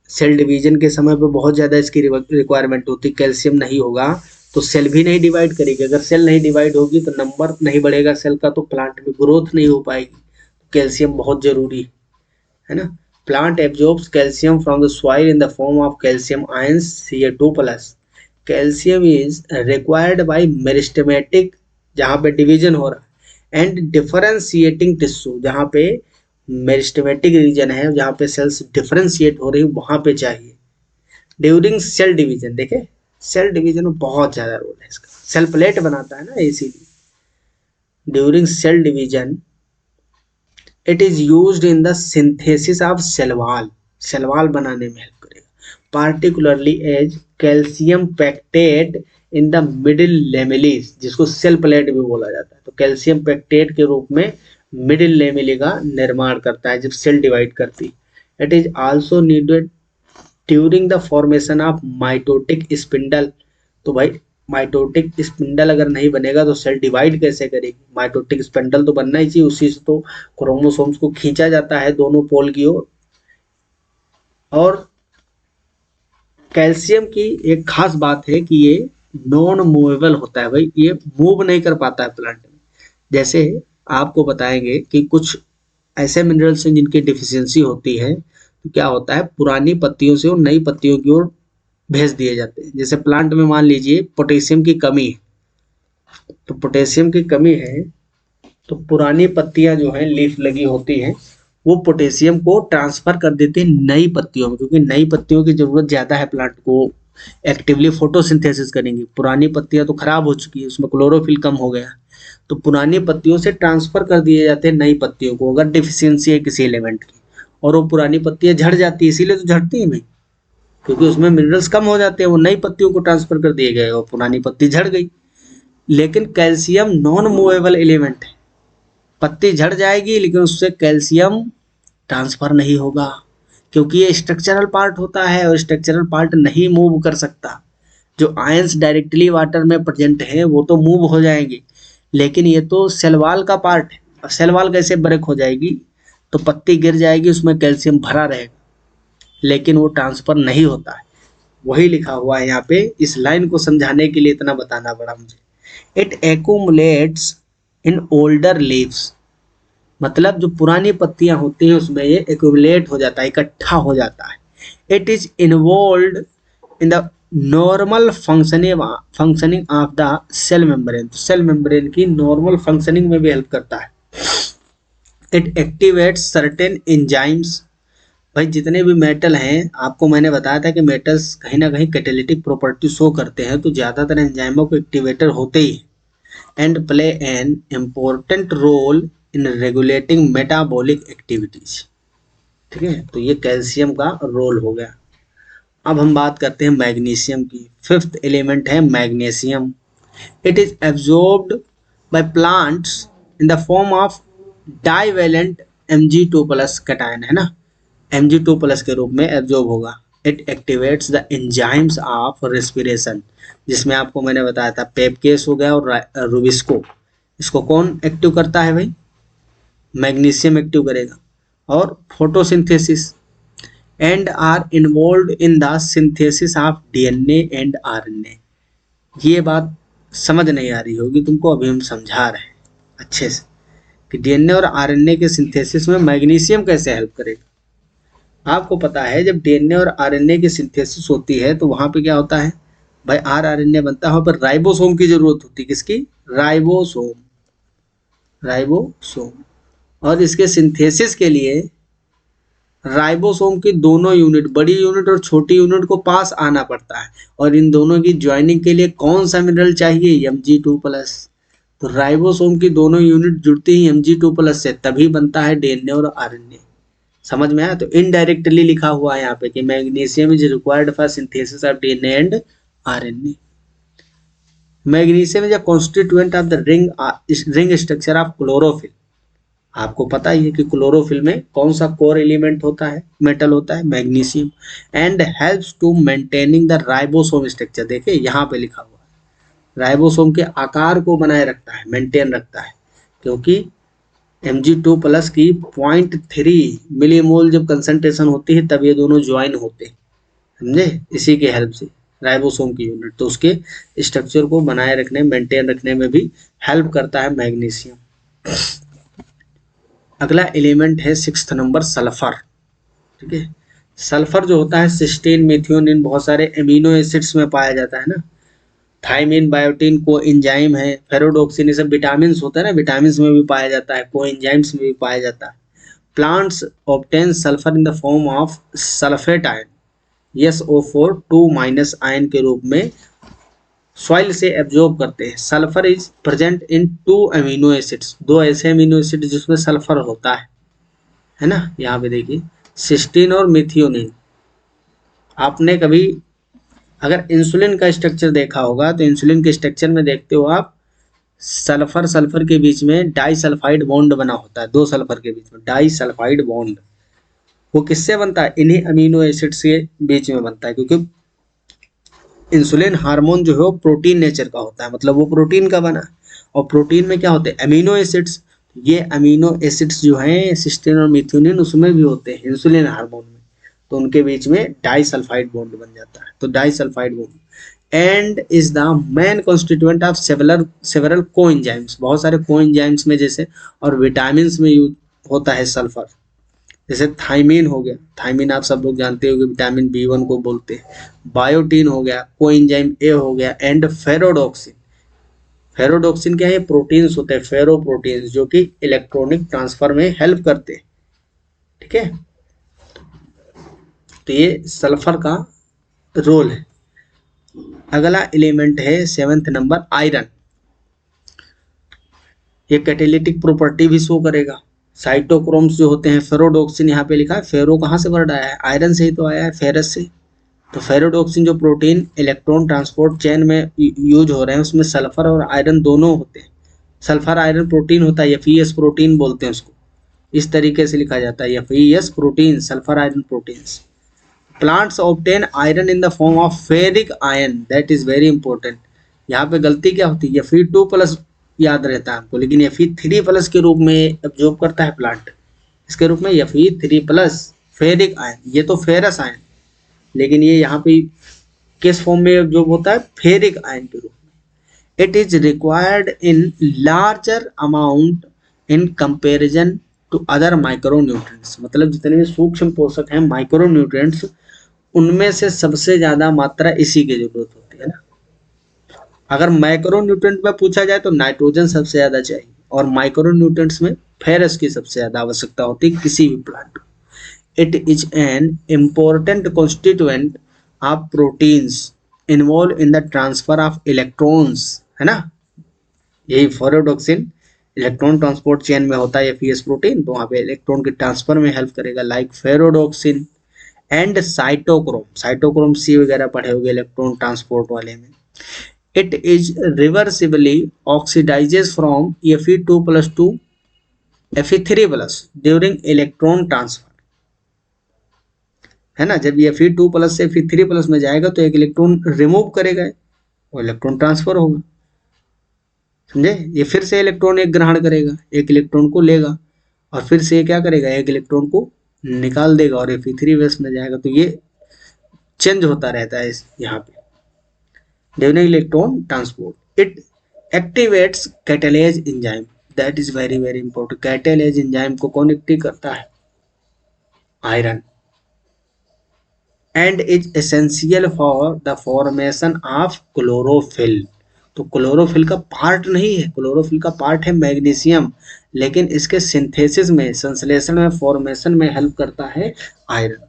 सेल डिवीजन के समय पे बहुत ज़्यादा इसकी रिक्वायरमेंट होती है। कैल्शियम नहीं होगा तो सेल भी नहीं डिवाइड करेगी, अगर सेल नहीं डिवाइड होगी तो नंबर नहीं बढ़ेगा सेल का, तो प्लांट में ग्रोथ नहीं हो पाएगी। कैल्शियम बहुत जरूरी है ना। Plant absorbs calcium from the soil in the form of calcium ions Ca2+। Calcium is required by meristematic, जहाँ पे डिवीजन हो रहा है, एंड डिफरेंशिएटिंग टिश्यू, जहाँ पे मेरिस्टेमेटिक रीजन है, जहाँ पे सेल्स डिफरेंशिएट हो रही है वहाँ पे चाहिए। ड्यूरिंग सेल डिवीजन, देखे सेल डिवीजन में बहुत ज़्यादा रोल है इसका, सेल प्लेट बनाता है ना इसीलिए। During cell division it is used in the synthesis of cell wall, cell wall बनाने में हेल्प करेगा। Particularly as calcium pectate in the middle lamellas, जिसको सेल प्लेट भी बोला जाता है, तो कैल्शियम पैक्टेट के रूप में मिडिल लेमेली का निर्माण करता है जब सेल डिवाइड करती है। It is also needed during the formation of mitotic spindle. तो भाई माइटोटिक स्पिंडल अगर नहीं बनेगा तो सेल डिवाइड कैसे करेगी। माइटोटिक स्पिंडल तो बनना ही चाहिए, उसी से तो क्रोमोसोम्स को खींचा जाता है दोनों पोल की ओर। और कैल्शियम की एक खास बात है कि ये नॉन मूवेबल होता है भाई, ये मूव नहीं कर पाता है प्लांट में। जैसे आपको बताएंगे कि कुछ ऐसे मिनरल्स हैं जिनकी डिफिशियंसी होती है, तो क्या होता है पुरानी पत्तियों से वो नई पत्तियों की ओर भेज दिए जाते हैं। जैसे प्लांट में मान लीजिए पोटेशियम की कमी है, तो पोटेशियम की कमी है तो पुरानी पत्तियां जो है लीफ लगी होती हैं वो पोटेशियम को ट्रांसफर कर देते हैं नई पत्तियों में, क्योंकि नई पत्तियों की जरूरत ज्यादा है प्लांट को, एक्टिवली फोटोसिंथेसिस करेंगी। पुरानी पत्तियां तो खराब हो चुकी है, उसमें क्लोरोफिल कम हो गया, तो पुरानी पत्तियों से ट्रांसफर कर दिए जाते हैं नई पत्तियों को अगर डिफिशियंसी है किसी एलिमेंट की। और वो पुरानी पत्तियां झड़ जाती है, इसीलिए तो झड़ती है भाई, क्योंकि उसमें मिनरल्स कम हो जाते हैं, वो नई पत्तियों को ट्रांसफर कर दिए गए और पुरानी पत्ती झड़ गई। लेकिन कैल्शियम नॉन मूवेबल एलिमेंट है, पत्ती झड़ जाएगी लेकिन उससे कैल्शियम ट्रांसफर नहीं होगा, क्योंकि ये स्ट्रक्चरल पार्ट होता है और स्ट्रक्चरल पार्ट नहीं मूव कर सकता। जो आयंस डायरेक्टली वाटर में प्रेजेंट हैं वो तो मूव हो जाएंगे, लेकिन ये तो सेल वॉल का पार्ट है। और सेल वॉल कैसे ब्रेक हो जाएगी, तो पत्ती गिर जाएगी, उसमें कैल्शियम भरा रहेगा लेकिन वो ट्रांसफर नहीं होता है। वही लिखा हुआ है यहाँ पे, इस लाइन को समझाने के लिए इतना बताना पड़ा मुझे। It accumulates in older leaves, मतलब जो पुरानी पत्तियां होती हैं उसमें ये एक्यूमुलेट हो जाता है, इकट्ठा हो जाता है। It is involve in the normal functioning of the cell membrane, cell membrane की नॉर्मल फंक्शनिंग में भी हेल्प करता है। इट एक्टिवेट्स सर्टेन एंजाइम्स, भाई जितने भी मेटल हैं, आपको मैंने बताया था कि मेटल्स कहीं ना कहीं कैटालिटिक प्रॉपर्टी शो करते हैं, तो ज़्यादातर एंजाइमों के एक्टिवेटर होते ही and play an important role in regulating metabolic activities. ठीक है, तो ये कैल्शियम का रोल हो गया। अब हम बात करते हैं मैग्नीशियम की। फिफ्थ एलिमेंट है magnesium. It is absorbed by plants in the form of divalent Mg2+ cation, है ना, Mg2+ के रूप में एब्जॉर्ब होगा। It activates the enzymes of respiration, जिसमें आपको मैंने बताया था पेपकेस हो गया और रुबिस्को। इसको कौन एक्टिव करता है भाई? मैग्नीशियम एक्टिव करेगा। और photosynthesis and are involve in the synthesis of DNA and RNA. ये बात समझ नहीं आ रही होगी तुमको, अभी हम समझा रहे हैं अच्छे से कि डीएनए और आरएनए के सिंथेसिस में मैग्नीशियम कैसे हेल्प करेगा। आपको पता है जब डीएनए और आरएनए की सिंथेसिस होती है तो वहां पे क्या होता है भाई? आरएनए बनता है, वहां पर राइबोसोम की जरूरत होती है। किसकी? राइबोसोम। राइबोसोम। और इसके सिंथेसिस के लिए राइबोसोम की दोनों यूनिट, बड़ी यूनिट और छोटी यूनिट को पास आना पड़ता है। और इन दोनों की ज्वाइनिंग के लिए कौन सा मिनरल चाहिए? Mg2+। तो राइबोसोम की दोनों यूनिट जुड़ती ही Mg2+ से, तभी बनता है डीएनए और आरएनए। समझ में आया? तो इनडायरेक्टली लिखा हुआ है यहाँ पे कि magnesium is required for synthesis of DNA and RNA. Magnesium is a constituent of the ring structure of chlorophyll. आपको पता ही है कि क्लोरोफिल में कौन सा कोर एलिमेंट होता है, मेटल होता है? Magnesium. And helps to maintaining the ribosome structure. देखिए यहाँ पे लिखा हुआ है, राइबोसोम के आकार को बनाए रखता है, मेंटेन रखता है, क्योंकि Mg2+ की 0.3 मिलीमोल जब कंसंट्रेशन होती है तब ये दोनों ज्वाइन होते हैं, समझे? इसी के हेल्प से राइबोसोम की यूनिट, तो उसके स्ट्रक्चर को बनाए रखने, मेंटेन रखने में भी हेल्प करता है मैग्नीशियम। अगला एलिमेंट है 6th नंबर, सल्फर। ठीक है, सल्फर जो होता है सिस्टीन, मिथ्योनिन, बहुत सारे एमिनो एसिड्स में पाया जाता है ना। थाइमिन, बायोटिन को एंजाइम है, फेरोडोक्सिन, ये सब विटामिन होते हैं ना, विटामिन में भी पाया जाता है, को एंजाइम्स में भी पाया जाता है। Plants obtain sulphur in the form of sulphate ion, SO4 2- ion के रूप में सॉइल से एब्जॉर्ब करते हैं। Sulphur is present in 2 amino acids, 2 ऐसे अमीनो एसिड जिसमें सल्फर होता है ना। यहाँ पे देखिए सिस्टीन और मिथियोनिन। आपने कभी अगर इंसुलिन का स्ट्रक्चर देखा होगा तो इंसुलिन के स्ट्रक्चर में देखते हो आप, सल्फर सल्फर के बीच में डाइसल्फाइड बॉन्ड बना होता है, 2 सल्फर के बीच में डाइसल्फाइड बॉन्ड। वो किससे बनता है? इन्हीं अमीनो एसिड्स के बीच में बनता है, क्योंकि इंसुलिन हार्मोन जो है वो प्रोटीन नेचर का होता है, मतलब वो प्रोटीन का बना है। और प्रोटीन में क्या होते हैं? Amino acids. ये अमीनो एसिड्स जो हैं सिस्टीन और मिथ्योनिन, उसमें भी होते हैं इंसुलिन हार्मोन में, तो उनके बीच में डाइसल्फाइड बॉन्ड बन जाता है। तो disulphide bond and is the main constituent of several coenzymes, बहुत सारे कोएंजाइम्स में जैसे, और विटामिन में यूज होता है सल्फर। जैसे थाइमीन हो गया, थाइमीन आप सब लोग जानते हो कि विटामिन B1 को बोलते हैं। बायोटीन हो गया, कोएंजाइम A हो गया, एंड फेरोडोक्सिन। फेरोडोक्सिन क्या है? प्रोटीन्स होते हैं, फेरो प्रोटीन्स, जो कि इलेक्ट्रॉनिक ट्रांसफर में हेल्प करते हैं। ठीक है, तो ये सल्फर का रोल है। अगला एलिमेंट है 7th नंबर, आयरन। ये कैटेलिटिक प्रॉपर्टी भी शो करेगा। साइटोक्रोम्स जो होते हैं, फेरोडोक्सिन यहाँ पे लिखा है, फेरो कहाँ से वर्ड आया है? आयरन से ही तो आया है, फेरस से। तो फेरोडोक्सिन जो प्रोटीन इलेक्ट्रॉन ट्रांसपोर्ट चेन में यूज हो रहे हैं, उसमें सल्फर और आयरन दोनों होते हैं। सल्फर आयरन प्रोटीन होता है, FeS प्रोटीन बोलते हैं उसको, इस तरीके से लिखा जाता है, FeS protein, sulphur iron proteins. Plants obtain iron in the form of ferric ion, that is very important. यहाँ पे गलती क्या होती है? Fe2+ याद रहता है हमको, लेकिन Fe3+ के रूप में एब्जॉर्ब करता है प्लांट, इसके रूप में Fe3+ फेरिक आयन। ये तो फेरस आयन, लेकिन ये यहाँ पे किस फॉर्म में एब्जॉर्ब होता है? फेरिक आयन के रूप में। It is required in larger amount in comparison to other micronutrients, मतलब जितने भी सूक्ष्म पोषक हैं माइक्रोन्यूट्रिएंट्स, उनमें से सबसे ज्यादा मात्रा इसी की जरूरत होती है ना। अगर माइक्रोन्यूट्रिएंट में पूछा जाए तो नाइट्रोजन सबसे ज्यादा चाहिए, और माइक्रोन्यूट्रिएंट्स में फेरस की सबसे ज्यादा आवश्यकता होती है किसी भी प्लांट को। It is an important constituent of proteins involved in the transfer of electrons, है ना। यही फेरोडॉक्सिन इलेक्ट्रॉन ट्रांसपोर्ट चेन में होता है एफईएस प्रोटीन, तो वहाँ पे इलेक्ट्रॉन के ट्रांसफर में हेल्प करेगा, like ferredoxin and cytochrome. Cytochrome C वगैरह पढ़े होंगे इलेक्ट्रॉन ट्रांसपोर्ट वाले में। It is reversibly oxidises from Fe2+ to Fe3+ during electron transfer, है ना। जब ये Fe2+ से Fe3+ में जाएगा तो एक इलेक्ट्रॉन रिमूव करेगा और इलेक्ट्रॉन ट्रांसफर होगा, समझे। ये फिर से इलेक्ट्रॉन एक ग्रहण करेगा, एक इलेक्ट्रॉन को लेगा और फिर से ये क्या करेगा, एक इलेक्ट्रॉन को निकाल देगा और Fe3+ में जाएगा। तो ये चेंज होता रहता है यहाँ पे during electron transport. It activates catalase enzyme, that is very very important. Catalase enzyme को कौन एक्टिव करता है, iron. And is essential for the formation of chlorophyll. तो क्लोरोफिल का पार्ट नहीं है, क्लोरोफिल का पार्ट है मैग्नीशियम, लेकिन इसके सिंथेसिस में, संश्लेषण में, फॉर्मेशन में हेल्प करता है आयरन।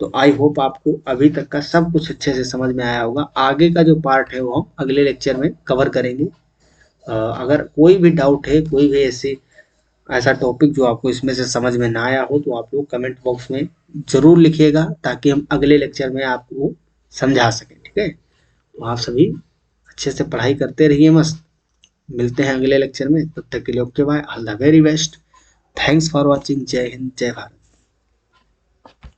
तो आई होप आपको अभी तक का सब कुछ अच्छे से समझ में आया होगा। आगे का जो पार्ट है वो हम अगले लेक्चर में कवर करेंगे। अगर कोई भी डाउट है, कोई भी ऐसा टॉपिक जो आपको इसमें से समझ में ना आया हो, तो आप लोग कमेंट बॉक्स में ज़रूर लिखिएगा, ताकि हम अगले लेक्चर में आपको समझा सकें, ठीक है। तो आप सभी अच्छे से पढ़ाई करते रहिए, मस्त। मिलते हैं अगले लेक्चर में, तब तक के लिए okay bye, all the very best, thanks for watching. जय हिंद, जय भारत।